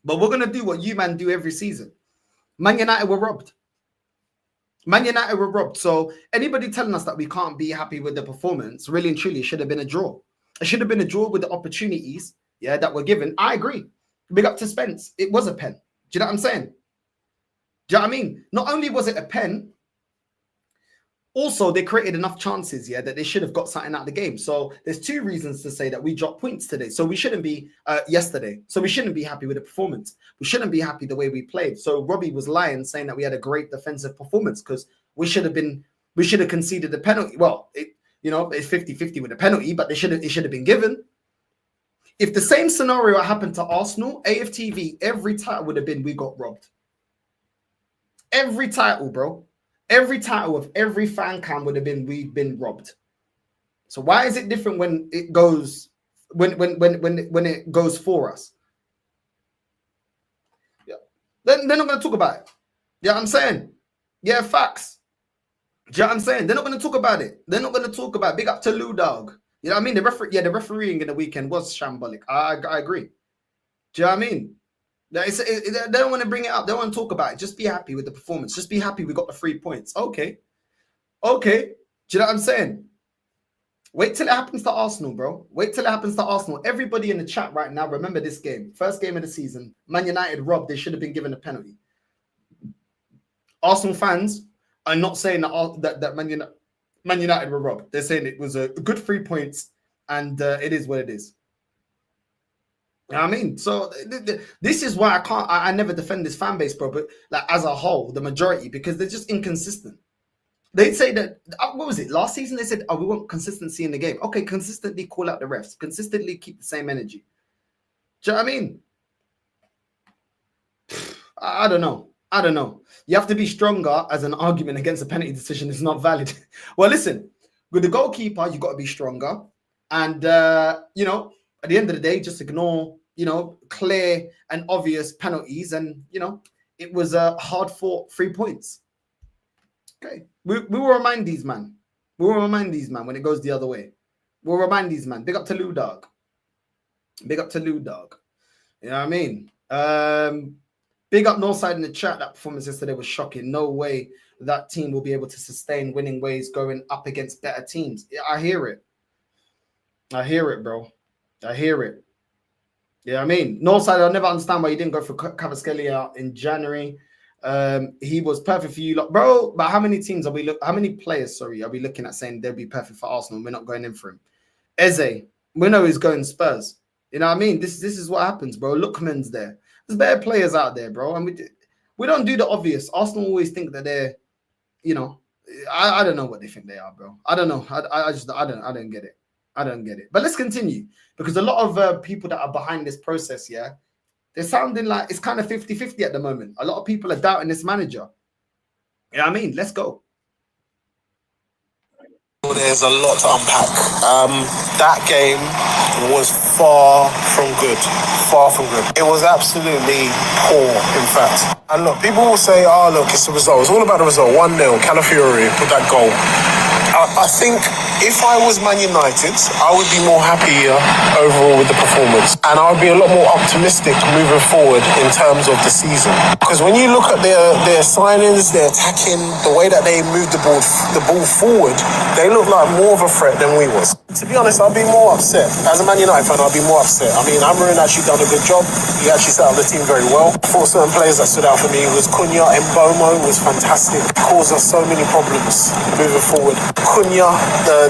But we're going to do what you man do every season. Man United were robbed. So anybody telling us that we can't be happy with the performance, really and truly, it should have been a draw. It should have been a draw with the opportunities, that were given. I agree. Big up to Spence. It was a pen. Do you know what I'm saying? Do you know what I mean? Not only was it a pen, also they created enough chances, that they should have got something out of the game. So there's two reasons to say that we dropped points today. So we shouldn't be yesterday. So we shouldn't be happy with the performance. We shouldn't be happy the way we played. So Robbie was lying, saying that we had a great defensive performance, because we should have conceded the penalty. Well, it's 50-50 with the penalty, but it should have been given. If the same scenario happened to Arsenal, AFTV, every title would have been we got robbed. Every title, bro. Every title of every fan cam would have been we've been robbed. So why is it different when it goes when it goes for us? Yeah, they're not going to talk about it. Yeah, I'm saying, facts. Do you know what I'm saying? They're not going to talk about it. Big up to Lou Dog. You know what I mean? The refereeing in the weekend was shambolic. I agree. Do you know what I mean? They don't want to bring it up. They don't want to talk about it. Just be happy with the performance. Just be happy we got the 3 points. Okay. Do you know what I'm saying? Wait till it happens to Arsenal, bro. Wait till it happens to Arsenal. Everybody in the chat right now, remember this game. First game of the season. Man United robbed. They should have been given a penalty. Arsenal fans are not saying that Man United were robbed. They're saying it was a good 3 points and it is what it is. You know what I mean? So this is why I never defend this fan base, bro, but like as a whole, the majority, because they're just inconsistent. They'd say that, what was it? Last season, they said, we want consistency in the game. Okay, consistently call out the refs. Consistently keep the same energy. Do you know what I mean? I don't know. You have to be stronger as an argument against a penalty decision is not valid. Well, listen, with the goalkeeper, you got to be stronger. And, you know, at the end of the day, just ignore, you know, clear and obvious penalties. And, you know, it was a hard-fought 3 points. Okay. We will remind these man. We will remind these man when it goes the other way. We'll remind these man. Big up to Lou Dog. Big up to Lou Dog. You know what I mean? Big up Northside in the chat. That performance yesterday was shocking. No way that team will be able to sustain winning ways going up against better teams. I hear it. I hear it, bro. I hear it. Yeah, I mean, Northside, I'll never understand why you didn't go for Kvaratskhelia in January. He was perfect for you, bro. But how many teams are we how many players, are we looking at saying they'll be perfect for Arsenal? We're not going in for him. Eze, we know he's going Spurs. You know what I mean? This is what happens, bro. Lookman's there. There's better players out there, bro. And we don't do the obvious. Arsenal always think that they're, you know, I don't know what they think they are, bro. I don't know. I don't get it. I don't get it. But let's continue, because a lot of people that are behind this process, yeah, they're sounding like it's kind of 50-50 at the moment. A lot of people are doubting this manager. You know what I mean? Let's go. There's a lot to unpack. That game was far from good. Far from good. It was absolutely poor, in fact. And look, people will say, oh, look, it's the result. It's all about the result. 1-0, Calafiori put that goal. I think if I was Man United, I would be more happier overall with the performance. And I would be a lot more optimistic moving forward in terms of the season. Because when you look at their signings, their attacking, the way that they moved the ball forward, they look like more of a threat than we was. To be honest, I'd be more upset. As a Man United fan, I'd be more upset. I mean, Amarin actually done a good job. He actually set up the team very well. I thought certain players that stood out for me was Cunha. Mbomo was fantastic. Caused us so many problems moving forward. Cunha,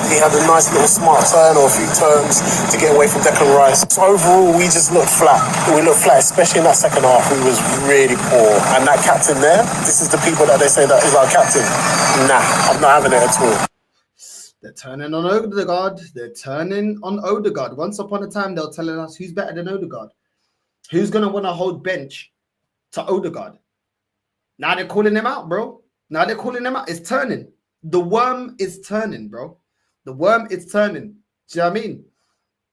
he had a nice little smart turn or a few turns to get away from Declan Rice. So overall, we just looked flat. We looked flat, especially in that second half. We was really poor. And that captain there, this is the people that they say that is our captain. Nah, I'm not having it at all. They're turning on Odegaard. They're turning on Odegaard. Once upon a time, they're telling us who's better than Odegaard. Who's going to want to hold bench to Odegaard? Now they're calling him out, bro. Now they're calling him out. It's turning. The worm is turning, bro. The worm is turning. Do you know what I mean?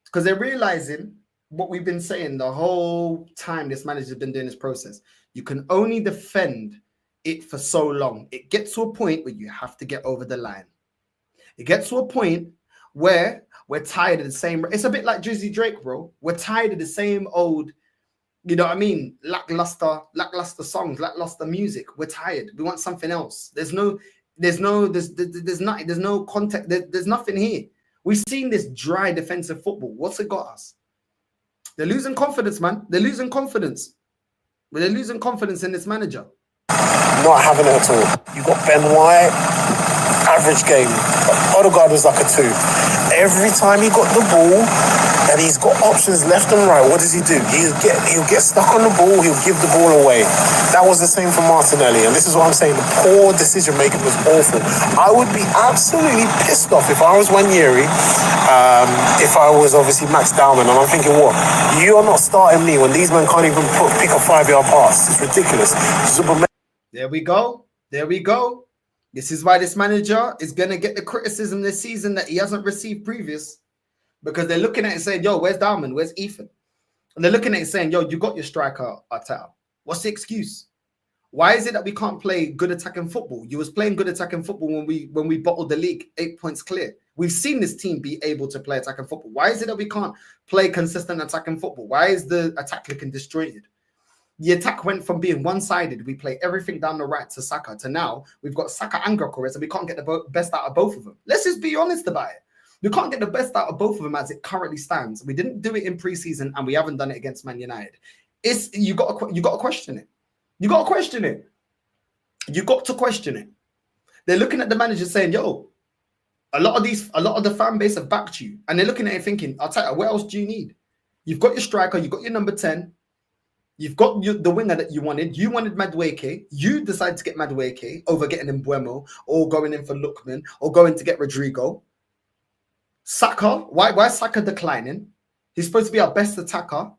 Because they're realizing what we've been saying the whole time this manager's been doing this process. You can only defend it for so long. It gets to a point where you have to get over the line. It gets to a point where we're tired of the same. It's a bit like Drizzy Drake, bro. We're tired of the same old, you know what I mean? Lackluster songs, lackluster music. We're tired. We want something else. There's no context. There's nothing here. We've seen this dry defensive football. What's it got us? They're losing confidence, man. They're losing confidence. They're losing confidence in this manager. Not having it at all. You got Ben White. Average game. Odegaard was like a 2. Every time he got the ball and he's got options left and right, what does he do? He'll get stuck on the ball, he'll give the ball away. That was the same for Martinelli, and this is what I'm saying. The poor decision making was awful. I would be absolutely pissed off if I was Ranieri, if I was obviously Max Dowman, and I'm thinking, what? You're not starting me when these men can't even pick a 5-yard pass. It's ridiculous. There we go. There we go. This is why this manager is going to get the criticism this season that he hasn't received previous, because they're looking at it saying, yo, where's Dalman? Where's Ethan? And they're looking at it saying, yo, you got your striker, Arteta. What's the excuse? Why is it that we can't play good attacking football? You was playing good attacking football when we bottled the league 8 points clear. We've seen this team be able to play attacking football. Why is it that we can't play consistent attacking football? Why is the attack looking disjointed? The attack went from being one-sided. We play everything down the right to Saka to now we've got Saka and Gyökeres, and we can't get the best out of both of them. Let's just be honest about it. We can't get the best out of both of them as it currently stands. We didn't do it in preseason, and we haven't done it against Man United. You got to question it. You got to question it. You got to question it. They're looking at the manager saying, "Yo, a lot of the fan base have backed you," and they're looking at it thinking, "I'll tell you, what else do you need? You've got your striker, you've got your number 10." You've got the winger that you wanted. You wanted Madueke. You decided to get Madueke over getting Mbuemo or going in for Lookman or going to get Rodrigo. Saka, why is Saka declining? He's supposed to be our best attacker.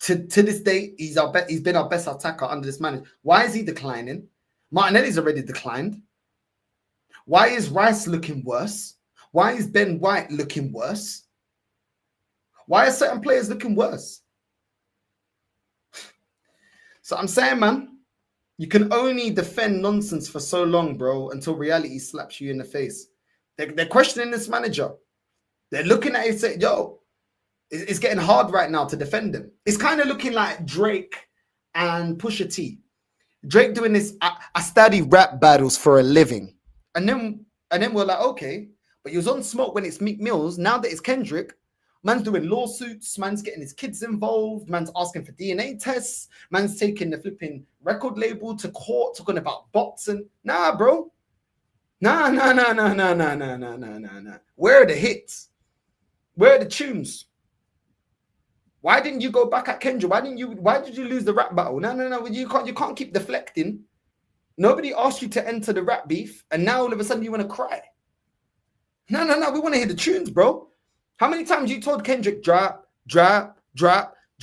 To this day, he's been our best attacker under this manager. Why is he declining? Martinelli's already declined. Why is Rice looking worse? Why is Ben White looking worse? Why are certain players looking worse? So I'm saying, man, you can only defend nonsense for so long, bro, until reality slaps you in the face. They're questioning this manager. They're looking at it and saying, yo, it's getting hard right now to defend him. It's kind of looking like Drake and Pusha T. Drake doing this, I study rap battles for a living. And then we're like, okay, but he was on smoke when it's Meek Mills. Now that it's Kendrick, man's doing lawsuits, man's getting his kids involved, man's asking for DNA tests, man's taking the flipping record label to court, talking about bots and nah, bro. Nah. Where are the hits? Where are the tunes? Why didn't you go back at Kendrick? Why did you lose the rap battle? No. You can't keep deflecting. Nobody asked you to enter the rap beef, and now all of a sudden you want to cry. No. We want to hear the tunes, bro. How many times you told Kendrick drop?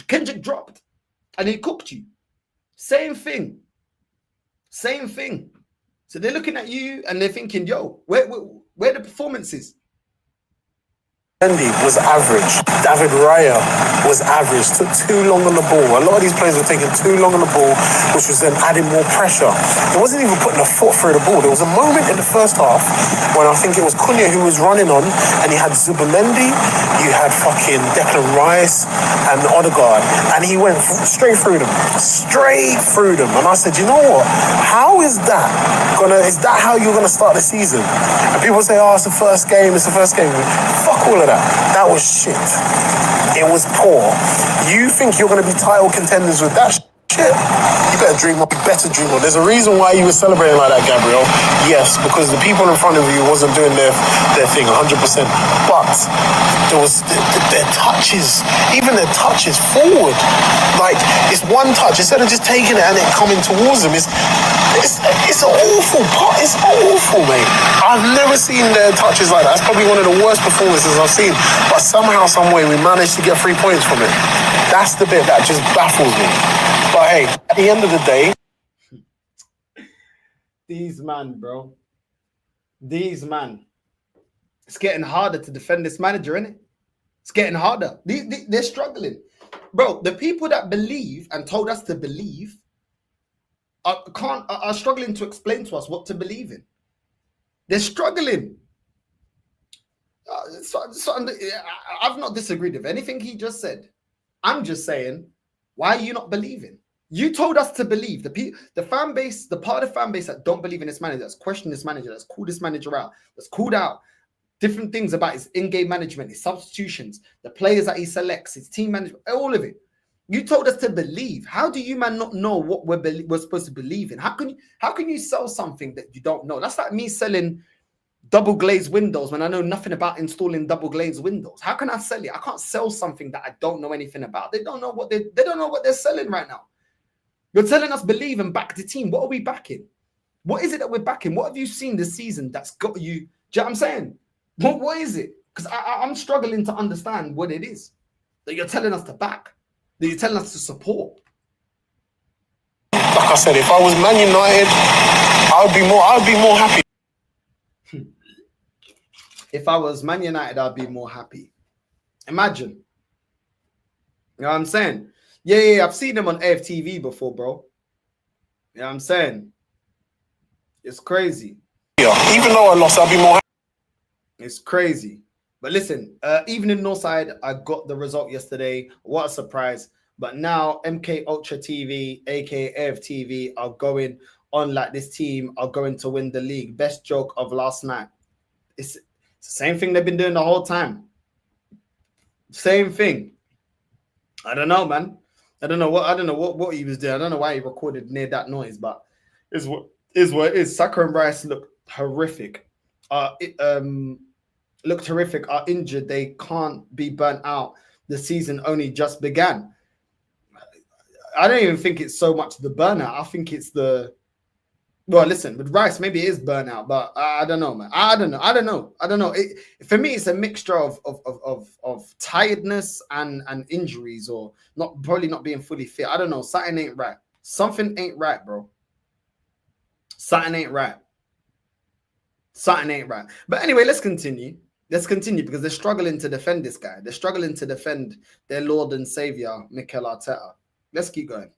Kendrick dropped and he cooked you. Same thing. So they're looking at you and they're thinking, yo, where the performances? Andy was average. David Raya was average. Took too long on the ball. A lot of these players were taking too long on the ball, which was then adding more pressure. It wasn't even putting a foot through the ball. There was a moment in the first half when I think it was Cunha who was running on, and he had Zubamendi, you had fucking Declan Rice and Odegaard, and he went straight through them. And I said, you know what? How is that how you're gonna start the season? And people say, oh, it's the first game. Fuck all of that. That was shit. It was poor. You think you're going to be title contenders with that shit? You better dream on. There's a reason why you were celebrating like that, Gabriel. Yes, because the people in front of you wasn't doing their thing 100%. But there was their touches, even their touches forward. Like, it's one touch. Instead of just taking it and it coming towards them, it's an awful part. It's awful, mate. I've never seen their touches like that. That's probably one of the worst performances I've seen. But somehow, some way, we managed to get 3 points from it. That's the bit that just baffles me. But hey, at the end of the day, these man, it's getting harder to defend this manager, isn't it? It's getting harder. They're struggling, bro. The people that believe and told us to believe are struggling to explain to us what to believe in. They're struggling. I've not disagreed with anything he just said. I'm just saying, why are you not believing? You told us to believe. The fan base, the part of the fan base that don't believe in this manager, that's questioned this manager, that's called this manager out, that's called out different things about his in-game management, his substitutions, the players that he selects, his team management, all of it. You told us to believe. How do you, man, not know what we're supposed to believe in? How can you sell something that you don't know? That's like me selling double glazed windows when I know nothing about installing double glazed windows. How can I sell it? I can't sell something that I don't know anything about. They don't know what they're selling right now. You're telling us believe and back the team. What are we backing? What is it that we're backing? What have you seen this season that's got you? Do you know what I'm saying? What is it? Because I'm struggling to understand what it is that you're telling us to back, that you're telling us to support. like I said, if I was Man United, I would be more happy. If I was Man United, I'd be more happy. Imagine. You know what I'm saying? Yeah, I've seen them on AFTV before, bro. You know what I'm saying? It's crazy. Yeah. Even though I lost, I'll be more. It's crazy. But listen, even in Northside, I got the result yesterday. What a surprise. But now MK Ultra TV, aka AFTV, are going on like this team are going to win the league. Best joke of last night. It's the same thing they've been doing the whole time. Same thing. I don't know, man. I don't know what he was doing. I don't know why he recorded near that noise, but is what it is. Saka and Rice look horrific. Looked horrific. Are injured. They can't be burnt out. The season only just began. I don't even think it's so much the burnout. I think it's the listen, with Rice, maybe it is burnout, but I don't know, man. I don't know. For me, it's a mixture of tiredness and injuries, or probably not being fully fit. I don't know. Something ain't right. Something ain't right, bro. Something ain't right. Something ain't right. But anyway, let's continue. Because they're struggling to defend this guy. They're struggling to defend their Lord and Savior, Mikel Arteta. Let's keep going.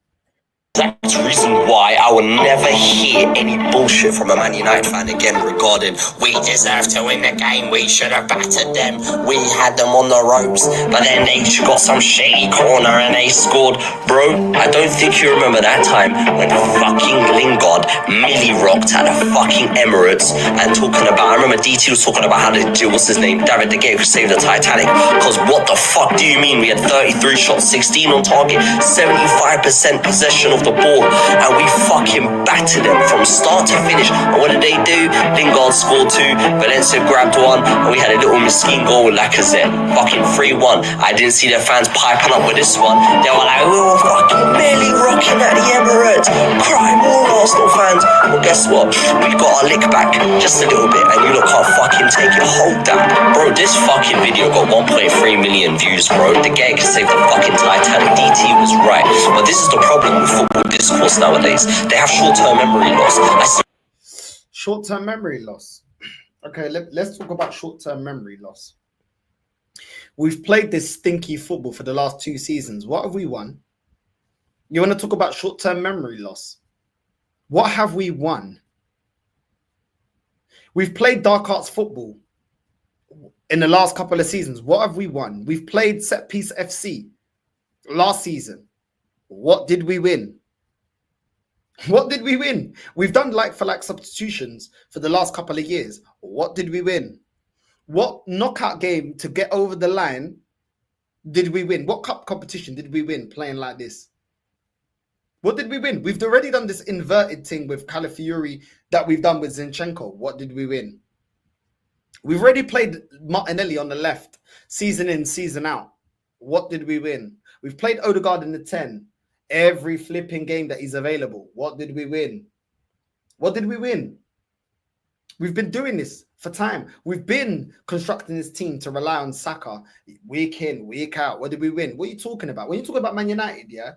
That's the reason why I will never hear any bullshit from a Man United fan again regarding we deserve to win the game, we should have battered them, we had them on the ropes, but then they got some shady corner and they scored. Bro, I don't think you remember that time when fucking Lingard milli rocked at the fucking Emirates and talking about, I remember DT was talking about how what's his name, David De Gea could save the Titanic, because what the fuck do you mean we had 33 shots, 16 on target, 75% possession of the ball, and we fucking battered them from start to finish. And what did they do? Lingard scored 2, Valencia grabbed 1, and we had a little Mesquite goal with Lacazette. Fucking 3-1. I didn't see their fans piping up with this one. They were like, we were fucking merely rocking at the Emirates. Cry more, Arsenal fans. Well, guess what? We got our lick back just a little bit, and you lot can't fucking take it. Hold that. Bro, this fucking video got 1.3 million views, bro. The guy can save the fucking Titanic. DT was right. But this is the problem with football discourse nowadays. They have short-term memory loss. Short-term memory loss. Okay, let's talk about short-term memory loss. We've played this stinky football for the last 2 seasons. What have we won? You want to talk about short-term memory loss? What have we won? We've played dark arts football in the last couple of seasons. What have we won? We've played set piece FC last season. What did we win? What did we win? We've done like-for-like substitutions for the last couple of years. What did we win? What knockout game to get over the line did we win? What cup competition did we win playing like this? What did we win? We've already done this inverted thing with Calafiori that we've done with Zinchenko. What did we win? We've already played Martinelli on the left, season in, season out. What did we win? We've played Odegaard in the 10. Every flipping game that he's available. What did we win? What did we win? We've been doing this for time. We've been constructing this team to rely on Saka week in, week out. What did we win? What are you talking about? When you talk about Man United, yeah,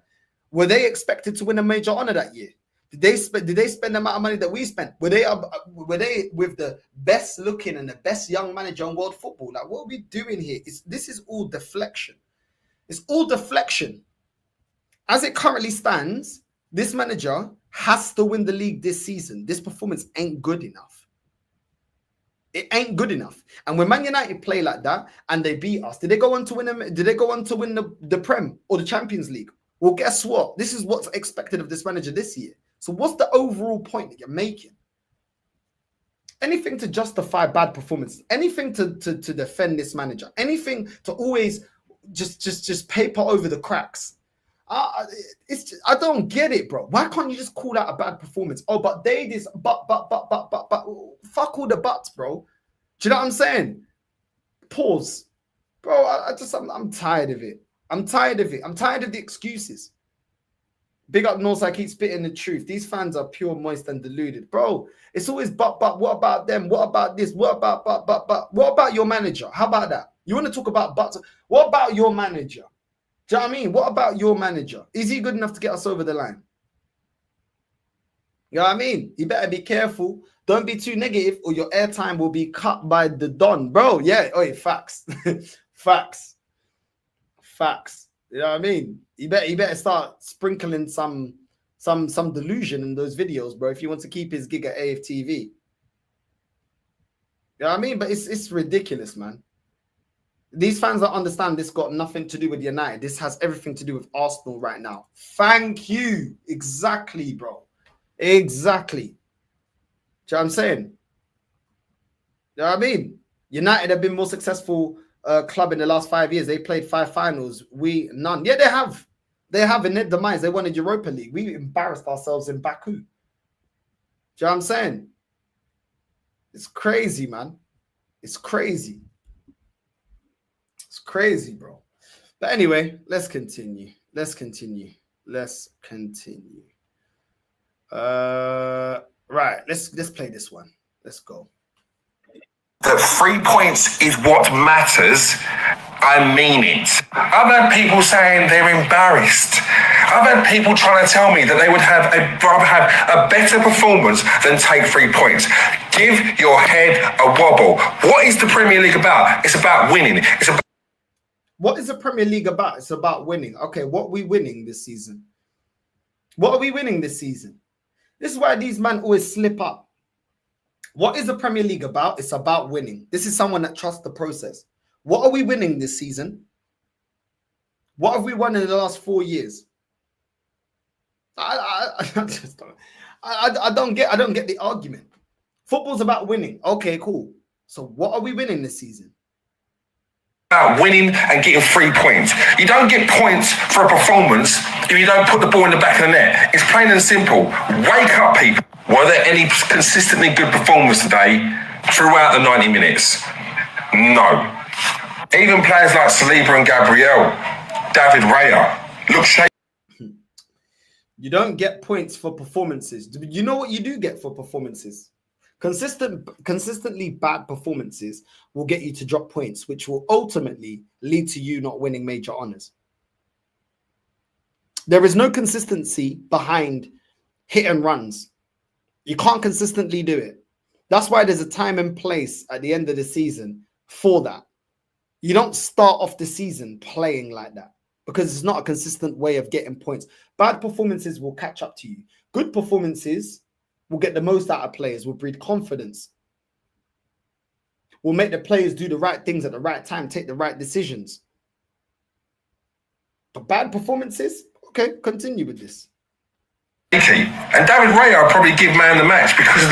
were they expected to win a major honor that year? Did they spend the amount of money that we spent? Were they with the best looking and the best young manager in world football? Like, what are we doing here? This is all deflection. It's all deflection. As it currently stands, this manager has to win the league this season. This performance ain't good enough. It ain't good enough. And when Man United play like that and they beat us, did they go on to win the Prem or the Champions League? Well, guess what? This is what's expected of this manager this year. So what's the overall point that you're making? Anything to justify bad performances, anything to defend this manager, anything to always just paper over the cracks. I don't get it, bro. Why can't you just call out a bad performance? Oh, but they this, but fuck all the buts, bro. Do you know what I'm saying? Pause, bro. I'm tired of it. I'm tired of it. I'm tired of the excuses. Big up Northside, keep spitting the truth. These fans are pure, moist, and deluded, bro. It's always but. What about them? What about this? What about but? What about your manager? How about that? You want to talk about buts? What about your manager? Do you know what I mean? What about your manager? Is he good enough to get us over the line? You know what I mean? You better be careful. Don't be too negative or your airtime will be cut by the Don. Bro, yeah. Oh, facts. Facts. You know what I mean? You better start sprinkling some some delusion in those videos, bro. If you want to keep his gig at AFTV, you know what I mean? But it's ridiculous, man. These fans don't understand this got nothing to do with United. This has everything to do with Arsenal right now. Thank you. Exactly, bro. Exactly. Do you know what I'm saying? You know what I mean? United have been more successful club in the last 5 years. They played 5 finals. We none. Yeah, they have. They have in their demise. They won a Europa League. We embarrassed ourselves in Baku. Do you know what I'm saying? It's crazy, man. It's crazy. It's crazy, bro. But anyway, let's continue. Let's continue. Let's continue. Right. Let's play this one. Let's go. That 3 points is what matters. I mean it. I've had people saying they're embarrassed. I've had people trying to tell me that they would rather have a better performance than take 3 points. Give your head a wobble. What is the Premier League about? It's about winning. What is the Premier League about? It's about winning. Okay, what are we winning this season? What are we winning this season? This is why these men always slip up. What is the Premier League about? It's about winning. This is someone that trusts the process. What are we winning this season? What have we won in the last 4 years? I don't get the argument. Football's about winning. Okay, cool. So what are we winning this season? About winning and getting 3 points. You don't get points for a performance if you don't put the ball in the back of the net. It's plain and simple. Wake up, people. Were there any consistently good performers today throughout the 90 minutes? No. Even players like Saliba and Gabriel, David Raya, look shaky. You don't get points for performances. You know what you do get for performances? Consistently bad performances will get you to drop points, which will ultimately lead to you not winning major honors. There is no consistency behind hit and runs. You can't consistently do it. That's why there's a time and place at the end of the season for that. You don't start off the season playing like that because it's not a consistent way of getting points. Bad performances will catch up to you. Good performances will get the most out of players, will breed confidence, will make the players do the right things at the right time, take the right decisions. But bad performances, okay, continue with this. And David Raya will probably give man the match because of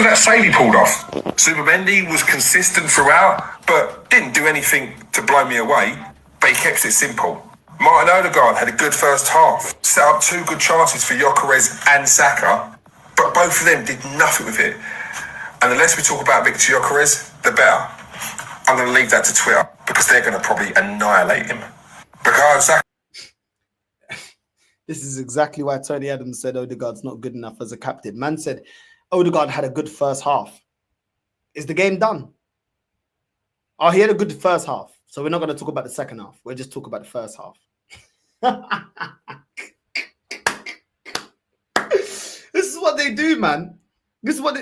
that save he pulled off. Supermendi was consistent throughout, but didn't do anything to blow me away. But he kept it simple. Martin Odegaard had a good first half, set up 2 good chances for Gyökeres and Saka, but both of them did nothing with it. And the less we talk about Victor Gyökeres, the better. I'm going to leave that to Twitter because they're going to probably annihilate him. Because Saka. This is exactly why Tony Adams said Odegaard's not good enough as a captain. Man said Odegaard had a good first half. Is the game done? Oh, he had a good first half. So we're not going to talk about the second half. We'll just talk about the first half. This is what they do, man. This is what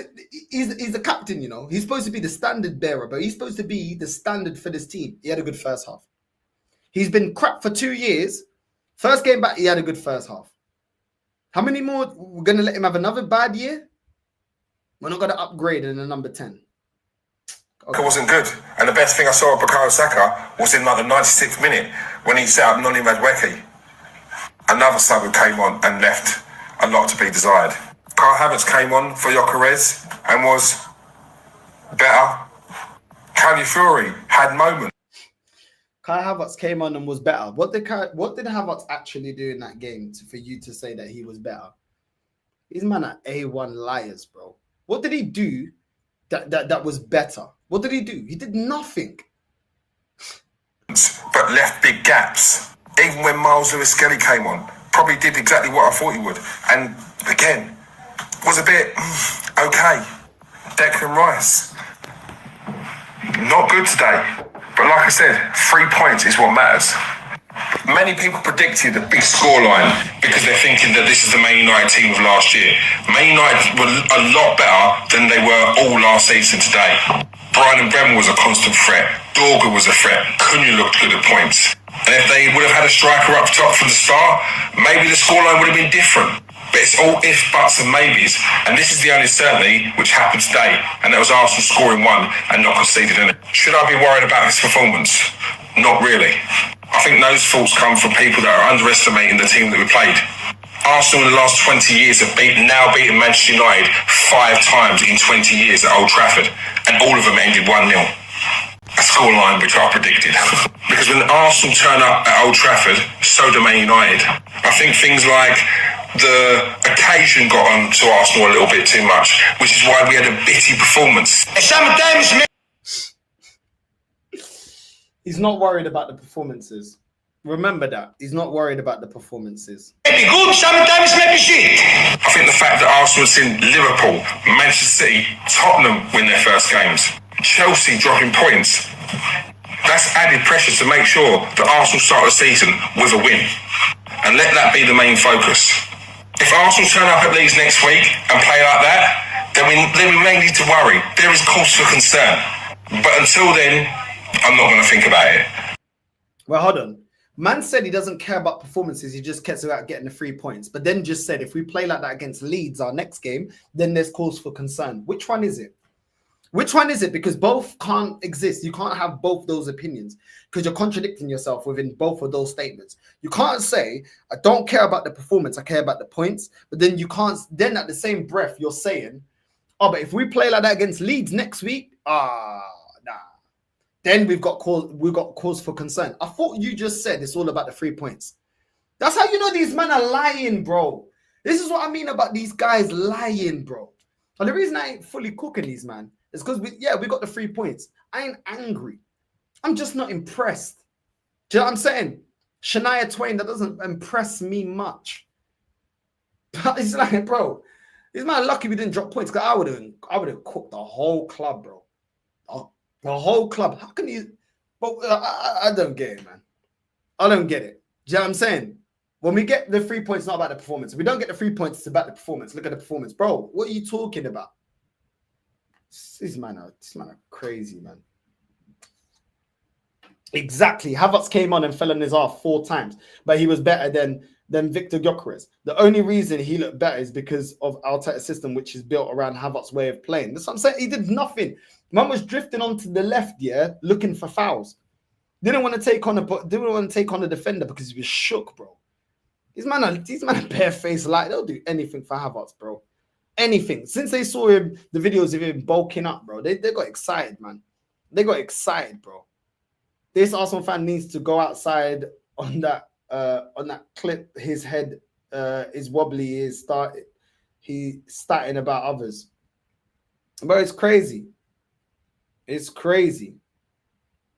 he's the captain, you know. He's supposed to be the standard bearer, but he's supposed to be the standard for this team. He had a good first half. He's been crap for 2 years. First game back, he had a good first half. How many more? We're going to let him have another bad year? We're not going to upgrade in the number 10. Okay. It wasn't good. And the best thing I saw of Bukayo Saka was in like the 96th minute when he set up Noni Madueke. Another sub who came on and left a lot to be desired. Kyle Havertz came on for Gyökeres and was better. Calafiori had moments. Kai Havertz came on and was better. What did Havertz actually do in that game for you to say that he was better? These men are A1 liars, bro. What did he do that was better? What did he do? He did nothing. But left big gaps. Even when Miles Lewis-Skelly came on, probably did exactly what I thought he would. And again, was a bit okay. Declan Rice, not good today. But like I said, 3 points is what matters. Many people predicted a big scoreline because they're thinking that this is the Man United team of last year. Man United were a lot better than they were all last season today. Brian Bremner was a constant threat. Dorgu was a threat. Cunha looked good at points. And if they would have had a striker up top from the start, maybe the scoreline would have been different. But it's all ifs, buts and maybes, and this is the only certainty which happened today, and that was Arsenal scoring one and not conceding in it. Should I be worried about this performance? Not really. I think those thoughts come from people that are underestimating the team that we played. Arsenal in the last 20 years have now beaten Manchester United 5 times in 20 years at Old Trafford, and all of them ended 1-0. A scoreline which I predicted. Because when Arsenal turn up at Old Trafford, so do Man United. I think things like the occasion got on to Arsenal a little bit too much, which is why we had a bitty performance. Sometimes, He's not worried about the performances. Remember that. He's not worried about the performances. maybe good, sometimes maybe shit. I think the fact that Arsenal have seen Liverpool, Manchester City, Tottenham win their first games, Chelsea dropping points, that's added pressure to make sure that Arsenal start the season with a win. And let that be the main focus. If Arsenal turn up at Leeds next week and play like that, then we may need to worry. There is cause for concern. But until then, I'm not going to think about it. Well, hold on. Man said he doesn't care about performances. He just cares about getting the 3 points. But then just said if we play like that against Leeds, our next game, then there's cause for concern. Which one is it? Which one is it? Because both can't exist. You can't have both those opinions because you're contradicting yourself within both of those statements. You can't say, I don't care about the performance, I care about the points. But then you can't, then at the same breath, you're saying, oh, but if we play like that against Leeds next week, nah. Then we've got cause for concern. I thought you just said it's all about the 3 points. That's how you know these men are lying, bro. This is what I mean about these guys lying, bro. And the reason I ain't fully cooking these, man, is because we got the 3 points. I ain't angry. I'm just not impressed. Do you know what I'm saying? Shania Twain, that doesn't impress me much. But it's like, bro, it's man lucky we didn't drop points because I would have cooked the whole club, bro. The whole club. How can you? But I don't get it, man. I don't get it. Do you know what I'm saying? When we get the 3 points, it's not about the performance. If we don't get the 3 points, it's about the performance. Look at the performance, bro. What are you talking about? This man are crazy, man. Exactly. Havertz came on and fell on his ass 4 times, but he was better than Victor Gyökeres. The only reason he looked better is because of Arteta's system, which is built around Havertz's way of playing. That's what I'm saying. He did nothing. Man was drifting onto the left, looking for fouls. Didn't want to take on a defender because he was shook, bro. These man are barefaced like they'll do anything for Havertz, bro. Anything. Since they saw him, the videos of him bulking up, bro, they got excited, man. They got excited, bro. This Arsenal fan needs to go outside on that clip. His head is wobbly. He's starting about others. But it's crazy. It's crazy.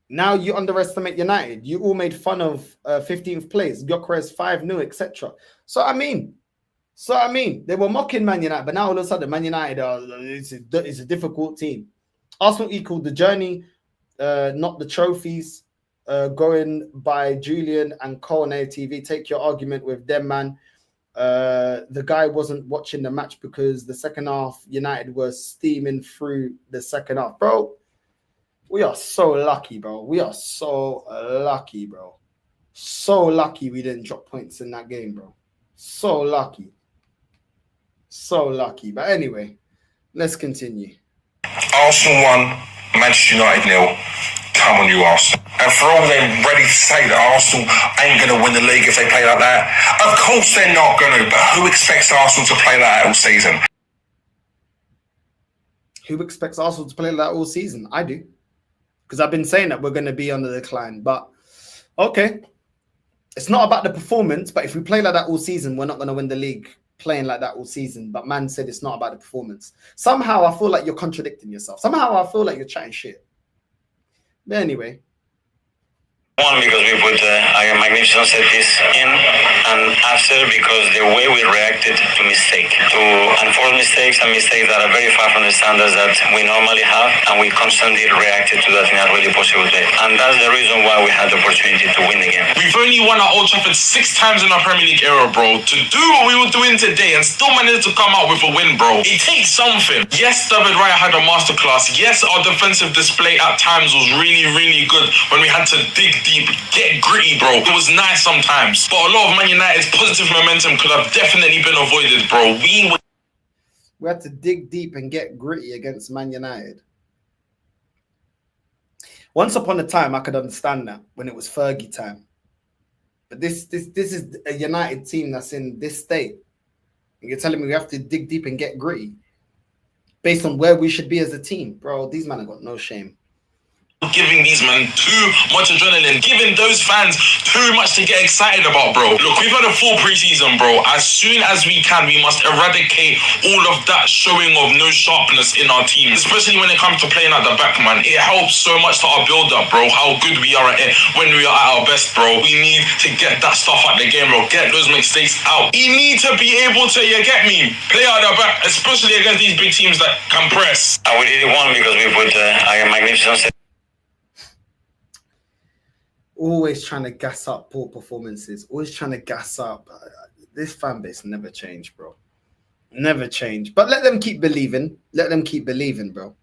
Now you underestimate United. You all made fun of 15th place, Gyökeres 5-0, etc. So I mean, they were mocking Man United, but now all of a sudden Man United is a difficult team. Arsenal equaled the journey, not the trophies. Going by Julian and Kone TV. Take your argument with them, man. The guy wasn't watching the match because the second half United was steaming through the second half, bro. We are so lucky, bro. We are so lucky, bro. So lucky we didn't drop points in that game, bro. So lucky. So lucky. But anyway, let's continue. Arsenal 1, Manchester United 0. Come on, you Arsenal. And for all them ready to say that Arsenal ain't going to win the league if they play like that, of course they're not going to, but who expects Arsenal to play like that all season? Who expects Arsenal to play like that all season? I do. Because I've been saying that we're going to be on the decline. But, okay. It's not about the performance, but if we play like that all season, we're not going to win the league playing like that all season. But man said it's not about the performance. Somehow I feel like you're contradicting yourself. Somehow I feel like you're chatting shit. But anyway. One, because we put a magnificent set piece in, and after, because the way we reacted to unforced mistakes and mistakes that are very far from the standards that we normally have, and we constantly reacted to that in a really possible way. And that's the reason why we had the opportunity to win the game. We've only won at Old Trafford 6 times in our Premier League era, bro. To do what we were doing today and still manage to come out with a win, bro. It takes something. Yes, David Raya had a masterclass. Yes, our defensive display at times was really, really good when we had to dig deep deep, get gritty, bro. It was nice sometimes, but a lot of Man United's positive momentum could have definitely been avoided, bro. We had to dig deep and get gritty against Man United. Once upon a time, I could understand that when it was Fergie time. But this is a United team that's in this state. And you're telling me we have to dig deep and get gritty based on where we should be as a team. Bro, these men have got no shame. Giving these men too much adrenaline, giving those fans too much to get excited about, bro. Look, we've had a full preseason, bro. As soon as we can, we must eradicate all of that showing of no sharpness in our team, especially when it comes to playing at the back, man. It helps so much to our build-up, bro, how good we are at it when we are at our best, bro. We need to get that stuff out the game, bro. Get those mistakes out. We need to be able to, you get me, play out the back, especially against these big teams that can press. We did it one because we put a magnificent. Always trying to gas up poor performances. Always trying to gas up. This fan base never changed, bro. Never changed. But let them keep believing. Let them keep believing, bro.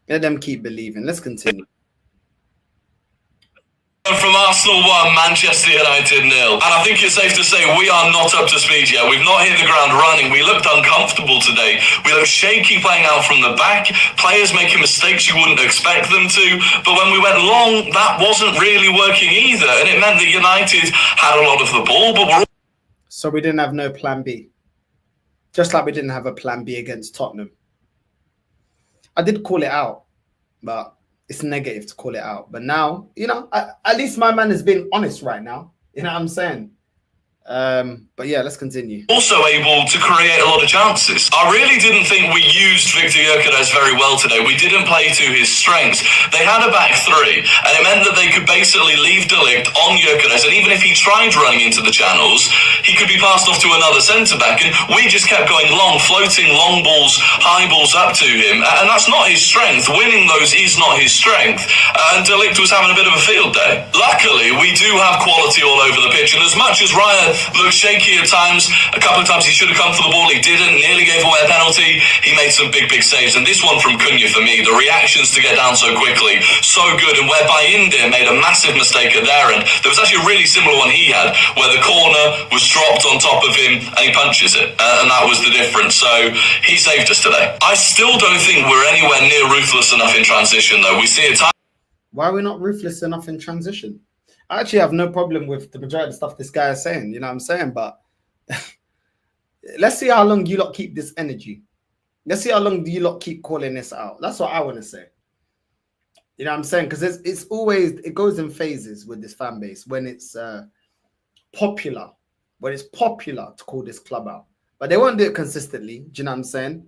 Let them keep believing. Let's continue. From Arsenal 1, Manchester United 0. And I think it's safe to say we are not up to speed yet. We've not hit the ground running. We looked uncomfortable today. We looked shaky playing out from the back. Players making mistakes you wouldn't expect them to. But when we went long, that wasn't really working either. And it meant that United had a lot of the ball, but we're... So we didn't have no plan B. Just like we didn't have a plan B against Tottenham. I did call it out, but it's negative to call it out. But now, you know, at least my man has been honest right now. You know what I'm saying? But yeah, let's continue. Also able to create a lot of chances. I really didn't think we used Victor Gyökeres very well today. We didn't play to his strengths. They had a back three, and it meant that they could basically leave De Ligt on Gyökeres, and even if he tried running into the channels, he could be passed off to another centre-back, and we just kept going long, floating long balls, high balls up to him, and that's not his strength. Winning those is not his strength, and De Ligt was having a bit of a field day. Luckily, we do have quality all over the pitch, and as much as Raya looked shaky at times, a couple of times he should have come for the ball, he didn't, nearly gave away a penalty, he made some big saves, and this one from Cunha for me, the reactions to get down so quickly, so good, and whereby India made a massive mistake at their end. There was actually a really similar one he had, where the corner was dropped on top of him, and he punches it, and that was the difference, so he saved us today. I still don't think we're anywhere near ruthless enough in transition, though. We see a time... Why are we not ruthless enough in transition? I actually have no problem with the majority of the stuff this guy is saying, you know what I'm saying? But let's see how long you lot keep this energy. Let's see how long you lot keep calling this out. That's what I want to say. You know what I'm saying? Because it's always, it goes in phases with this fan base when it's popular. When it's popular to call this club out. But they won't do it consistently. Do you know what I'm saying?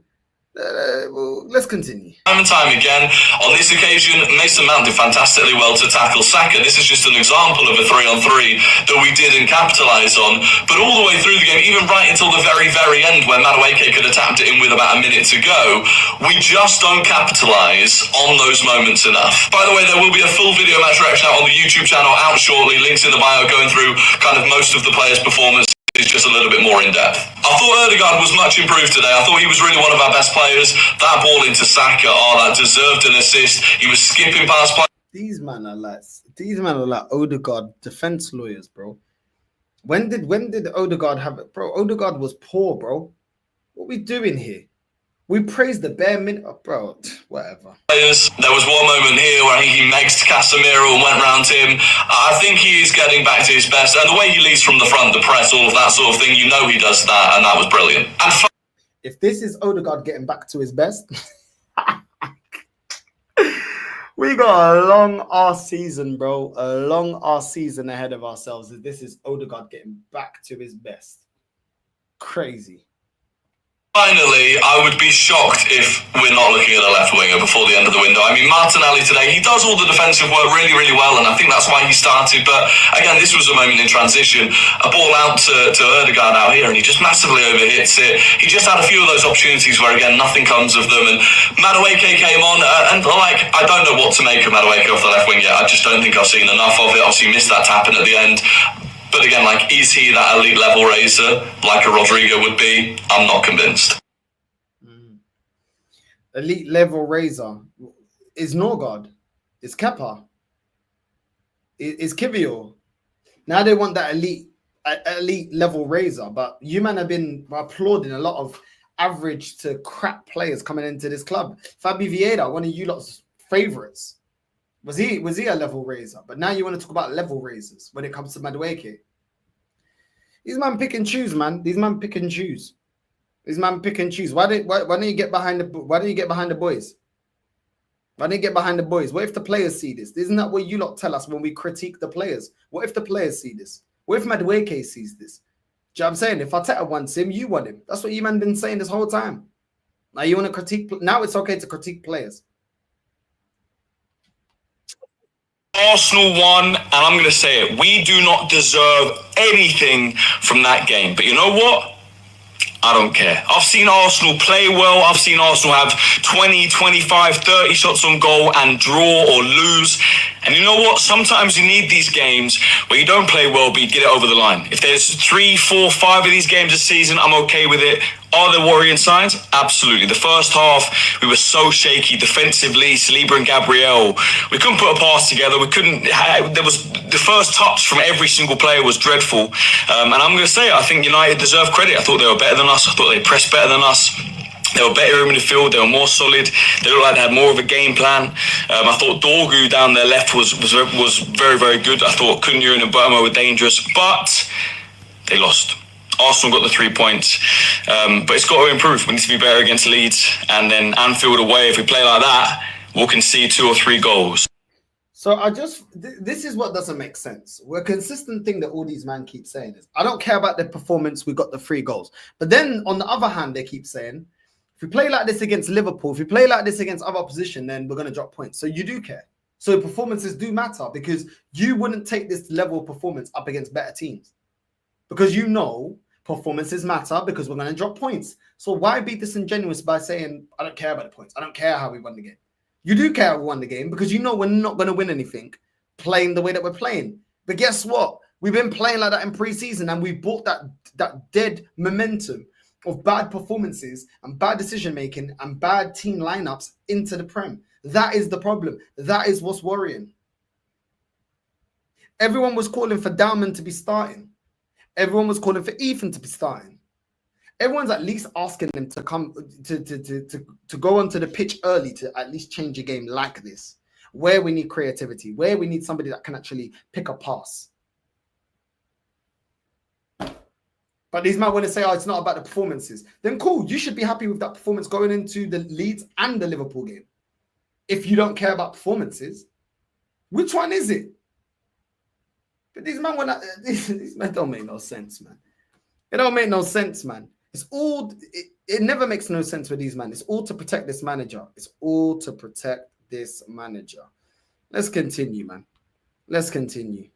Well, let's continue. Time and time again, on this occasion, Mason Mount did fantastically well to tackle Saka. This is just an example of a 3-on-3 that we didn't capitalise on. But all the way through the game, even right until the very end, where Madueke could have tapped it in with about a minute to go, we just don't capitalise on those moments enough. By the way, there will be a full video match reaction out on the YouTube channel out shortly. Links in the bio, going through kind of most of the players' performance. Is just a little bit more in depth. I thought Ødegaard was much improved today. I thought he was really one of our best players. That ball into Saka, that deserved an assist. He was skipping past play. These men are like Ødegaard defense lawyers, bro. When did Ødegaard have it, bro? Ødegaard was poor, bro. What we doing here? We praised the bare minimum, bro. Whatever. There was one moment here where he mexed Casemiro and went round him. I think he is getting back to his best. And the way he leads from the front, the press, all of that sort of thing, you know he does that. And that was brilliant. And if this is Ødegaard getting back to his best, we got a long ass season, bro. A long ass season ahead of ourselves. If this is Ødegaard getting back to his best. Crazy. Finally, I would be shocked if we're not looking at a left winger before the end of the window. I mean, Martinelli today, he does all the defensive work really well, and I think that's why he started. But again, this was a moment in transition. A ball out to Ødegaard out here, and he just massively overhits it. He just had a few of those opportunities where, again, nothing comes of them. And Madueke came on, and like, I don't know what to make of Madueke off the left wing yet. I just don't think I've seen enough of it. Obviously, missed that tap in at the end. But again, like, is he that elite level raiser like a Rodrigo would be? I'm not convinced. Elite level raiser is Norgard. It's Kepa. is Kivior. Now they want that elite level raiser, but you man have been applauding a lot of average to crap players coming into this club. Fabi Vieira, one of you lot's favorites, was he a level raiser? But now you want to talk about level raisers when it comes to Madueke. These man pick and choose, man. These man pick and choose. These man pick and choose. Why don't you get behind the boys? Why don't you get behind the boys? What if the players see this? Isn't that what you lot tell us when we critique the players? What if the players see this? What if Madueke sees this? Do you know what I'm saying? If Arteta wants him, you want him. That's what you man been saying this whole time. Now you want to critique. Now it's okay to critique players. Arsenal won, and I'm going to say it. We do not deserve anything from that game. But you know what? I don't care. I've seen Arsenal play well. I've seen Arsenal have 20, 25, 30 shots on goal and draw or lose. And you know what? Sometimes you need these games where you don't play well, but you get it over the line. If there's 3, 4, 5 of these games this season, I'm okay with it. Are there worrying signs? Absolutely. The first half, we were so shaky defensively. Saliba and Gabriel, we couldn't put a pass together. We couldn't. There was the first touch from every single player was dreadful. And I'm going to say, I think United deserve credit. I thought they were better than us. I thought they pressed better than us. They were better in the field. They were more solid. They looked like they had more of a game plan. I thought Dorgu down their left was very, very good. I thought Cunha and Mbeumo were dangerous, but they lost. Arsenal got the 3 points, but it's got to improve. We need to be better against Leeds, and then Anfield away. If we play like that, we'll concede 2 or 3 goals. So this is what doesn't make sense. We're a consistent thing that all these men keep saying is, I don't care about their performance. We got the 3 goals, but then on the other hand, they keep saying, if we play like this against Liverpool, if we play like this against other opposition, then we're going to drop points. So you do care. So performances do matter, because you wouldn't take this level of performance up against better teams, because you know performances matter, because we're going to drop points. So why be disingenuous by saying, I don't care about the points. I don't care how we won the game. You do care how we won the game, because you know we're not going to win anything playing the way that we're playing. But guess what? We've been playing like that in pre-season, and we brought that dead momentum of bad performances and bad decision-making and bad team lineups into the Prem. That is the problem. That is what's worrying. Everyone was calling for Dalman to be starting. Everyone was calling for Ethan to be starting. Everyone's at least asking him to come to go onto the pitch early to at least change a game like this, where we need creativity, where we need somebody that can actually pick a pass. But these men want to say, oh, it's not about the performances. Then cool, you should be happy with that performance going into the Leeds and the Liverpool game. If you don't care about performances, which one is it? But these men want to, these men don't make no sense, man. It don't make no sense, man. It's all, it never makes no sense with these men. It's all to protect this manager. It's all to protect this manager. Let's continue, man. Let's continue.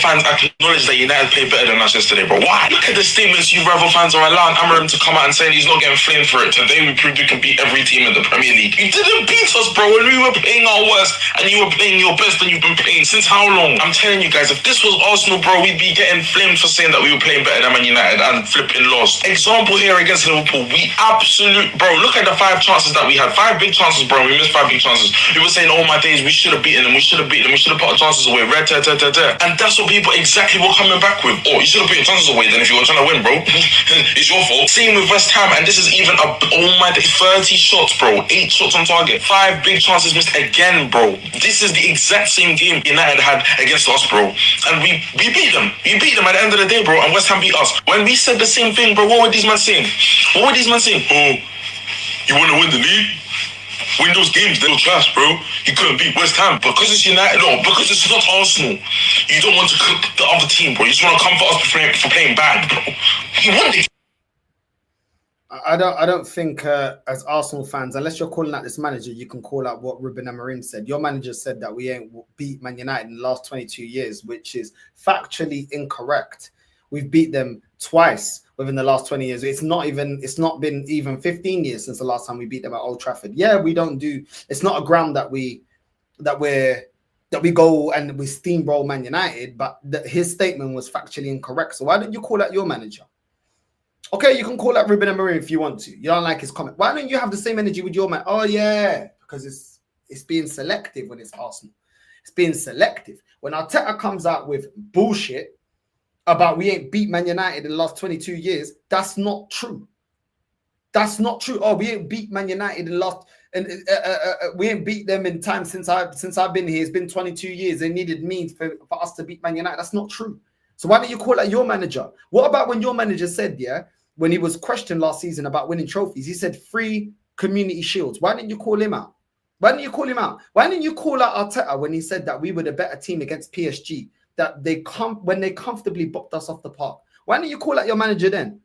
Fans acknowledge that United played better than us yesterday, bro. Why? Look at the statements you rival fans are allowing Amarim to come out and saying he's not getting flamed for it. Today we proved we can beat every team in the Premier League. You didn't beat us, bro, when we were playing our worst and you were playing your best and you've been playing since how long? I'm telling you guys, if this was Arsenal, bro, we'd be getting flamed for saying that we were playing better than Man United and flipping lost. Example here against Liverpool, bro, look at the 5 chances that we had. 5 big chances, bro. We missed 5 big chances. We were saying, oh my days, we should have beaten them. We should have beaten them. We should have put our chances away. And that's what people exactly were coming back with. Oh, you should have put your chances away then if you were trying to win, bro. It's your fault. Same with West Ham, and this is even 30 shots, bro. 8 shots on target. 5 big chances missed again, bro. This is the exact same game United had against us, bro. And we beat them. We beat them at the end of the day, bro, and West Ham beat us. When we said the same thing, bro, what were these men saying? Oh, you want to win the league? Win those games, they're trash, bro. You couldn't beat West Ham because it's United. No, because it's not Arsenal. You don't want to cook the other team, bro. You just want to come for us for playing bad, bro. You want it. I don't think as Arsenal fans, unless you're calling out this manager, you can call out what Ruben Amorim said. Your manager said that we ain't beat Man United in the last 22 years, which is factually incorrect. We've beat them twice within the last 20 years. It's not been even 15 years since the last time we beat them at Old Trafford. Yeah, it's not a ground that we go and we steamroll Man United, but his statement was factually incorrect. So why don't you call out your manager? Okay, you can call out Ruben Amorim if you want to. You don't like his comment. Why don't you have the same energy with your man? Oh yeah, because It's being selective when it's Arsenal. It's being selective. When Arteta comes out with bullshit about we ain't beat Man United in the last 22 years, that's not true. That's not true. Oh, we ain't beat Man United in the last, and we ain't beat them in time since I've been here. It's been 22 years. They needed me for us to beat Man United. That's not true. So why don't you call out your manager? What about when your manager said, yeah, when he was questioned last season about winning trophies, he said 3 community shields. Why didn't you call him out? Why didn't you call him out? Why didn't you call out Arteta when he said that we were the better team against PSG, that when they comfortably bopped us off the park? Why didn't you call out your manager then?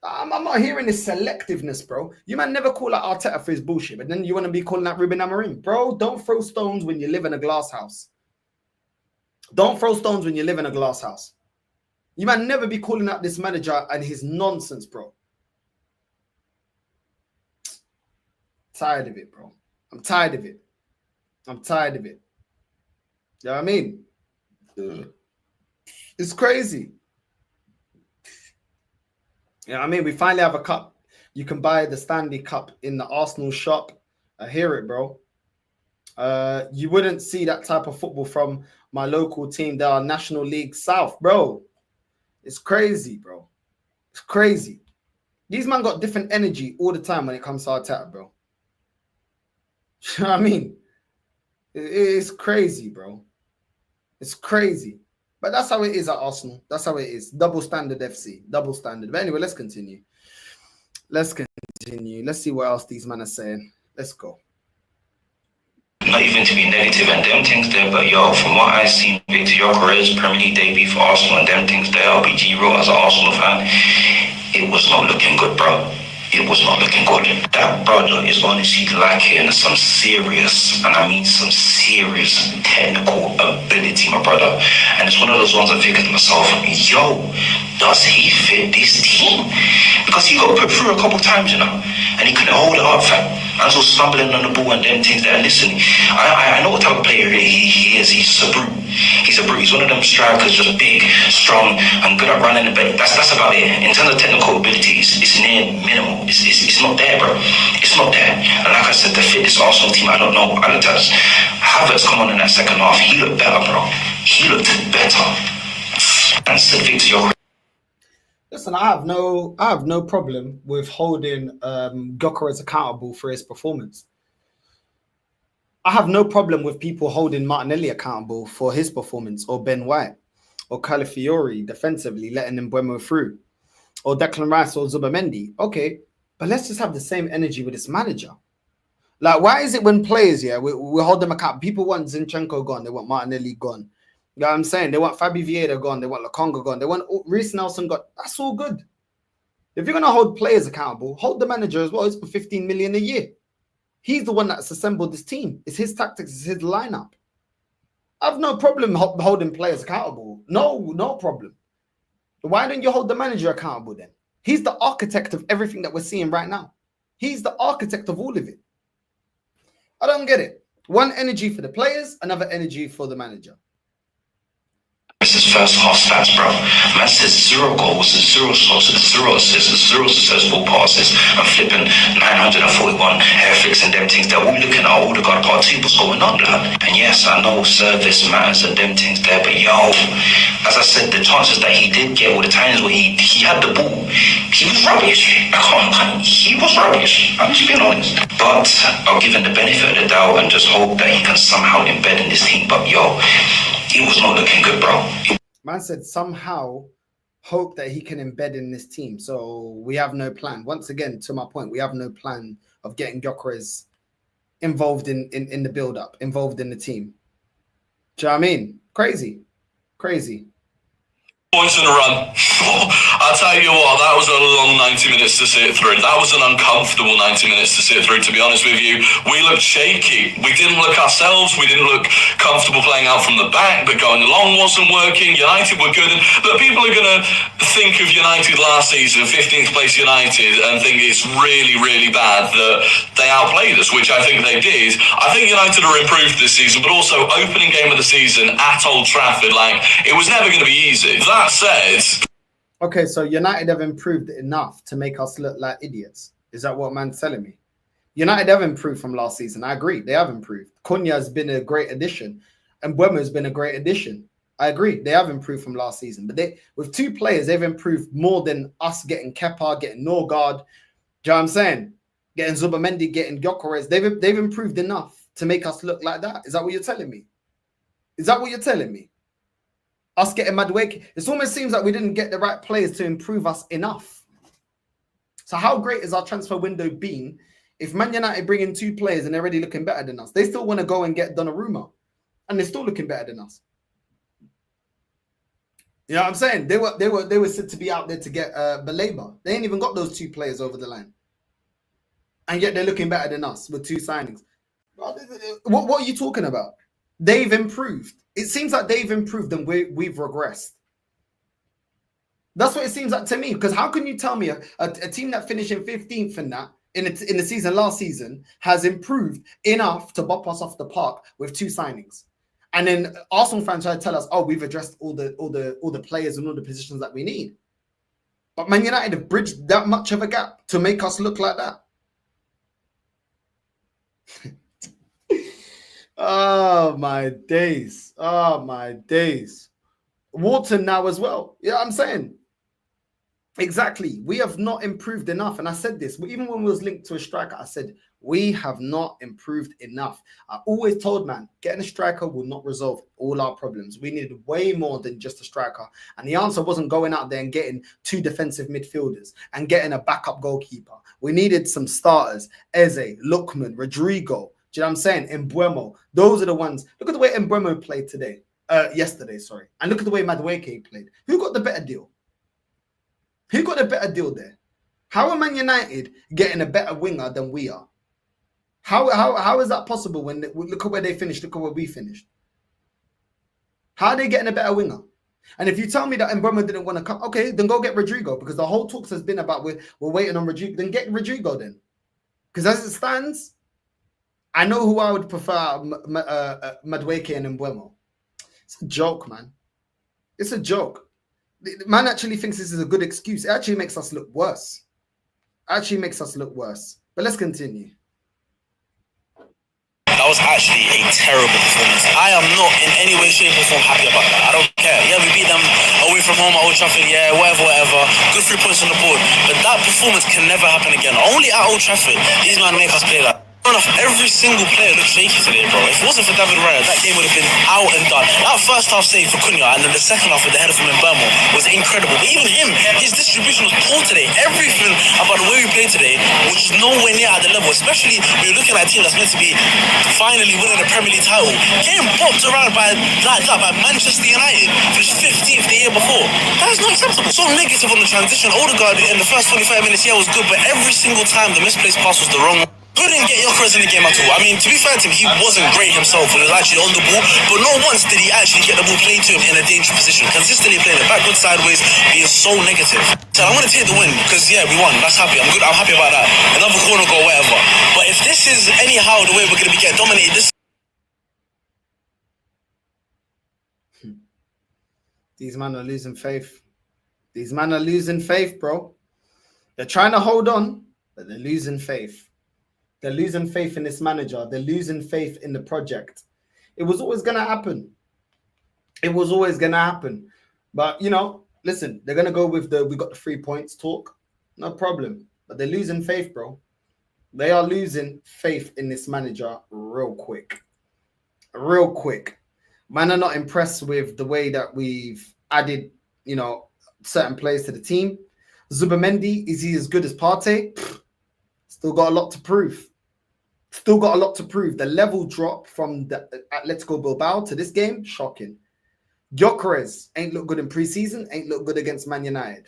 I'm not hearing this selectiveness, bro. You man never call out Arteta for his bullshit, but then you want to be calling out Ruben Amorim. Bro, don't throw stones when you live in a glass house. Don't throw stones when you live in a glass house. You man never be calling out this manager and his nonsense, bro. Tired of it, bro. I'm tired of it. I'm tired of it. You know what I mean? It's crazy. You know what I mean? We finally have a cup. You can buy the Stanley Cup in the Arsenal shop. I hear it, bro. You wouldn't see that type of football from my local team. They are National League South, bro. It's crazy, bro. It's crazy. These men got different energy all the time when it comes to Arteta, bro. You know what I mean? It's crazy, bro. It's crazy. But that's how it is at Arsenal. That's how it is. Double standard FC. Double standard. But anyway, let's continue. Let's continue. Let's see what else these men are saying. Let's go. Not even to be negative and them things there, but yo, from what I've seen, Victor Gyökeres Premier League debut for Arsenal and them things there, RBG wrote as an Arsenal fan, it was not looking good, bro. It was not looking good. That brother is honestly lacking some serious, and I mean some serious technical ability, my brother. And it's one of those ones I figured to myself, yo, does he fit this team? Because he got put through a couple times, you know, and he couldn't hold it up, fam. I was stumbling on the ball and them things there. Listen, I know what type of player he is. He's a brute. He's a brute. He's one of them strikers, just big, strong, and good at running the bed. That's about it. In terms of technical abilities, it's near minimal. It's not there, bro. It's not there. And like I said, the fittest Arsenal team, I don't know. I looked at Havertz come on in that second half. He looked better, bro. He looked better. And said Victor Gyökeres. Listen, I have no problem with holding Gyökeres accountable for his performance. I have no problem with people holding Martinelli accountable for his performance, or Ben White, or Calafiori defensively letting Mbeumo through, or Declan Rice or Zubamendi. Okay, but let's just have the same energy with this manager. Like, why is it when players, yeah, we hold them accountable? People want Zinchenko gone, they want Martinelli gone. You know what I'm saying? They want Fabi Vieira gone. They want Lokonga gone. They want Reece Nelson gone. That's all good. If you're going to hold players accountable, hold the manager as well. It's for 15 million a year. He's the one that's assembled this team. It's his tactics. It's his lineup. I have no problem holding players accountable. No problem. Why don't you hold the manager accountable then? He's the architect of everything that we're seeing right now. He's the architect of all of it. I don't get it. One energy for the players, another energy for the manager. His first half stats, bro. Man says 0 goals, 0 shots, 0 assists, 0 successful passes, and flipping 941 hair flicks and them things that we're looking at Odegaard part 2. What's going on, lad? And yes, I know service matters and them things there, but yo, as I said, the chances that he did get, or the times where he had the ball, he was rubbish. He was rubbish. I'm just being honest. But I'll give him the benefit of the doubt and just hope that he can somehow embed in this team. But yo, it was not looking good, bro. Man said somehow hope that he can embed in this team. So we have no plan. Once again, to my point, we have no plan of getting Gyökeres involved in the build-up, involved in the team. Do you know what I mean? Crazy. Crazy. Points in a run. I'll tell you what, that was a long 90 minutes to sit through. That was an uncomfortable 90 minutes to sit through, to be honest with you. We looked shaky. We didn't look ourselves. We didn't look comfortable playing out from the back, but going along wasn't working. United were good. But people are going to think of United last season, 15th place United, and think it's really, really bad that they outplayed us, which I think they did. I think United are improved this season, but also opening game of the season at Old Trafford, like, it was never going to be easy. That said... Okay, so United have improved enough to make us look like idiots. Is that what man's telling me? United have improved from last season. I agree. They have improved. Cunha has been a great addition. And Mbeumo has been a great addition. I agree. They have improved from last season. But they, with 2 players, they've improved more than us getting Kepa, getting Norgard. Do you know what I'm saying? Getting Zubamendi, getting Gyökeres. They've improved enough to make us look like that. Is that what you're telling me? Is that what you're telling me? Us getting Madueke. It almost seems like we didn't get the right players to improve us enough. So how great has our transfer window been? If Man United bring in 2 players and they're already looking better than us, they still want to go and get Donnarumma, and they're still looking better than us. You know what I'm saying? They were said to be out there to get Baleba. They ain't even got those 2 players over the line, and yet they're looking better than us with 2 signings. What are you talking about? They've improved. It seems like they've improved and we've regressed. That's what it seems like to me. Because how can you tell me a team that finished in 15th in that in the season last season has improved enough to bop us off the park with 2 signings, and then Arsenal fans try to tell us, "Oh, we've addressed all the players and all the positions that we need." But Man United have bridged that much of a gap to make us look like that. Oh my days! Oh my days! Wharton now as well. Yeah, I'm saying. Exactly. We have not improved enough. And I said this, even when we was linked to a striker, I said, we have not improved enough. I always told, man, getting a striker will not resolve all our problems. We needed way more than just a striker. And the answer wasn't going out there and getting 2 defensive midfielders and getting a backup goalkeeper. We needed some starters. Eze, Lookman, Rodrigo. Do you know what I'm saying? Mbeumo. Those are the ones. Look at the way Mbeumo played yesterday, sorry. And look at the way Madueke played. Who got the better deal? Who got a better deal there? How are Man United getting a better winger than we are? How is that possible when look at where they finished, look at where we finished? How are they getting a better winger? And if you tell me that Mbeumo didn't want to come, okay, then go get Rodrigo, because the whole talks has been about we're waiting on Rodrigo. Then get Rodrigo then. Because as it stands, I know who I would prefer, Madueke and Mbeumo. It's a joke, man. It's a joke. The man actually thinks this is a good excuse. It actually makes us look worse. But let's continue. That was actually a terrible performance. I am not in any way, shape, or form happy about that. I don't care. Yeah, we beat them away from home at Old Trafford. Yeah, whatever. Good 3 points on the board. But that performance can never happen again. Only at Old Trafford, these men make us play that. Every single player looked shaky today, bro. If it wasn't for David Raya, that game would have been out and done. That first half save for Cunha, and then the second half with the header from Mbeumo was incredible. But even him, his distribution was poor today. Everything about the way we played today was just nowhere near at the level, especially when you're looking at a team that's meant to be finally winning the Premier League title. Getting popped around by Manchester United, finished 15th the year before. That is not acceptable. So negative on the transition. Odegaard in the first 25 minutes, yeah, was good, but every single time the misplaced pass was the wrong one. Couldn't get Gyökeres in the game at all. I mean, to be fair to him, he wasn't great himself when he was actually on the ball, but not once did he actually get the ball played to him in a dangerous position. Consistently playing it backwards, sideways, being so negative. So I'm going to take the win, because, yeah, we won. That's happy. I'm good. I'm happy about that. Another corner goal, whatever. But if this is anyhow the way we're going to be getting dominated, These men are losing faith. Bro. They're trying to hold on, but they're losing faith. They're losing faith in this manager. They're losing faith in the project. It was always going to happen. But, you know, listen, they're going to go with we got the 3 points talk. No problem. But they're losing faith, bro. They are losing faith in this manager real quick. Man are not impressed with the way that we've added, you know, certain players to the team. Zubamendi, is he as good as Partey? Still got a lot to prove. The level drop from the Atletico Bilbao to this game, shocking. Gyökeres ain't look good in preseason, ain't look good against Man United.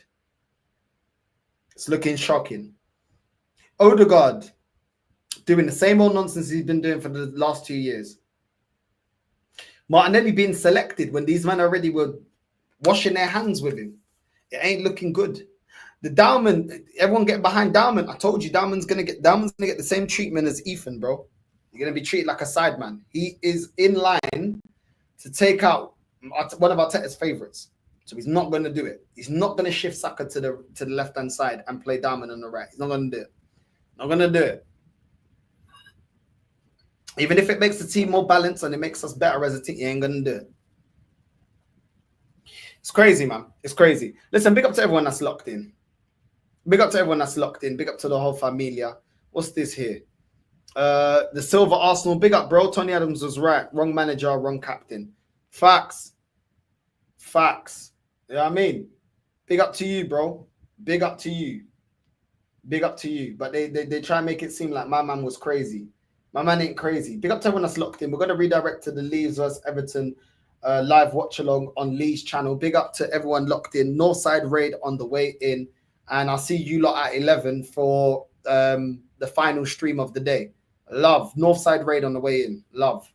It's looking shocking. Odegaard doing the same old nonsense he's been doing for the last 2 years. Martinelli being selected when these men already were washing their hands with him. It ain't looking good. The Dowman, everyone get behind Dowman. I told you Dowman's gonna get the same treatment as Ethan, bro. You're gonna be treated like a sideman. He is in line to take out one of Arteta's favorites. So he's not gonna do it. He's not gonna shift Saka to the left-hand side and play Dowman on the right. He's not gonna do it. Even if it makes the team more balanced and it makes us better as a team, you ain't gonna do it. It's crazy, man. It's crazy. Listen, big up to everyone that's locked in. Big up to everyone that's locked in. Big up to the whole familia. What's this here? The Silver Arsenal. Big up, bro. Tony Adams was right. Wrong manager, wrong captain. Facts. Facts. You know what I mean? Big up to you, bro. Big up to you. Big up to you. But they try and make it seem like my man was crazy. My man ain't crazy. Big up to everyone that's locked in. We're going to redirect to the Leeds vs Everton live watch along on Lee's channel. Big up to everyone locked in. Northside raid on the way in. And I'll see you lot at 11 for the final stream of the day. Love. Northside raid on the way in. Love.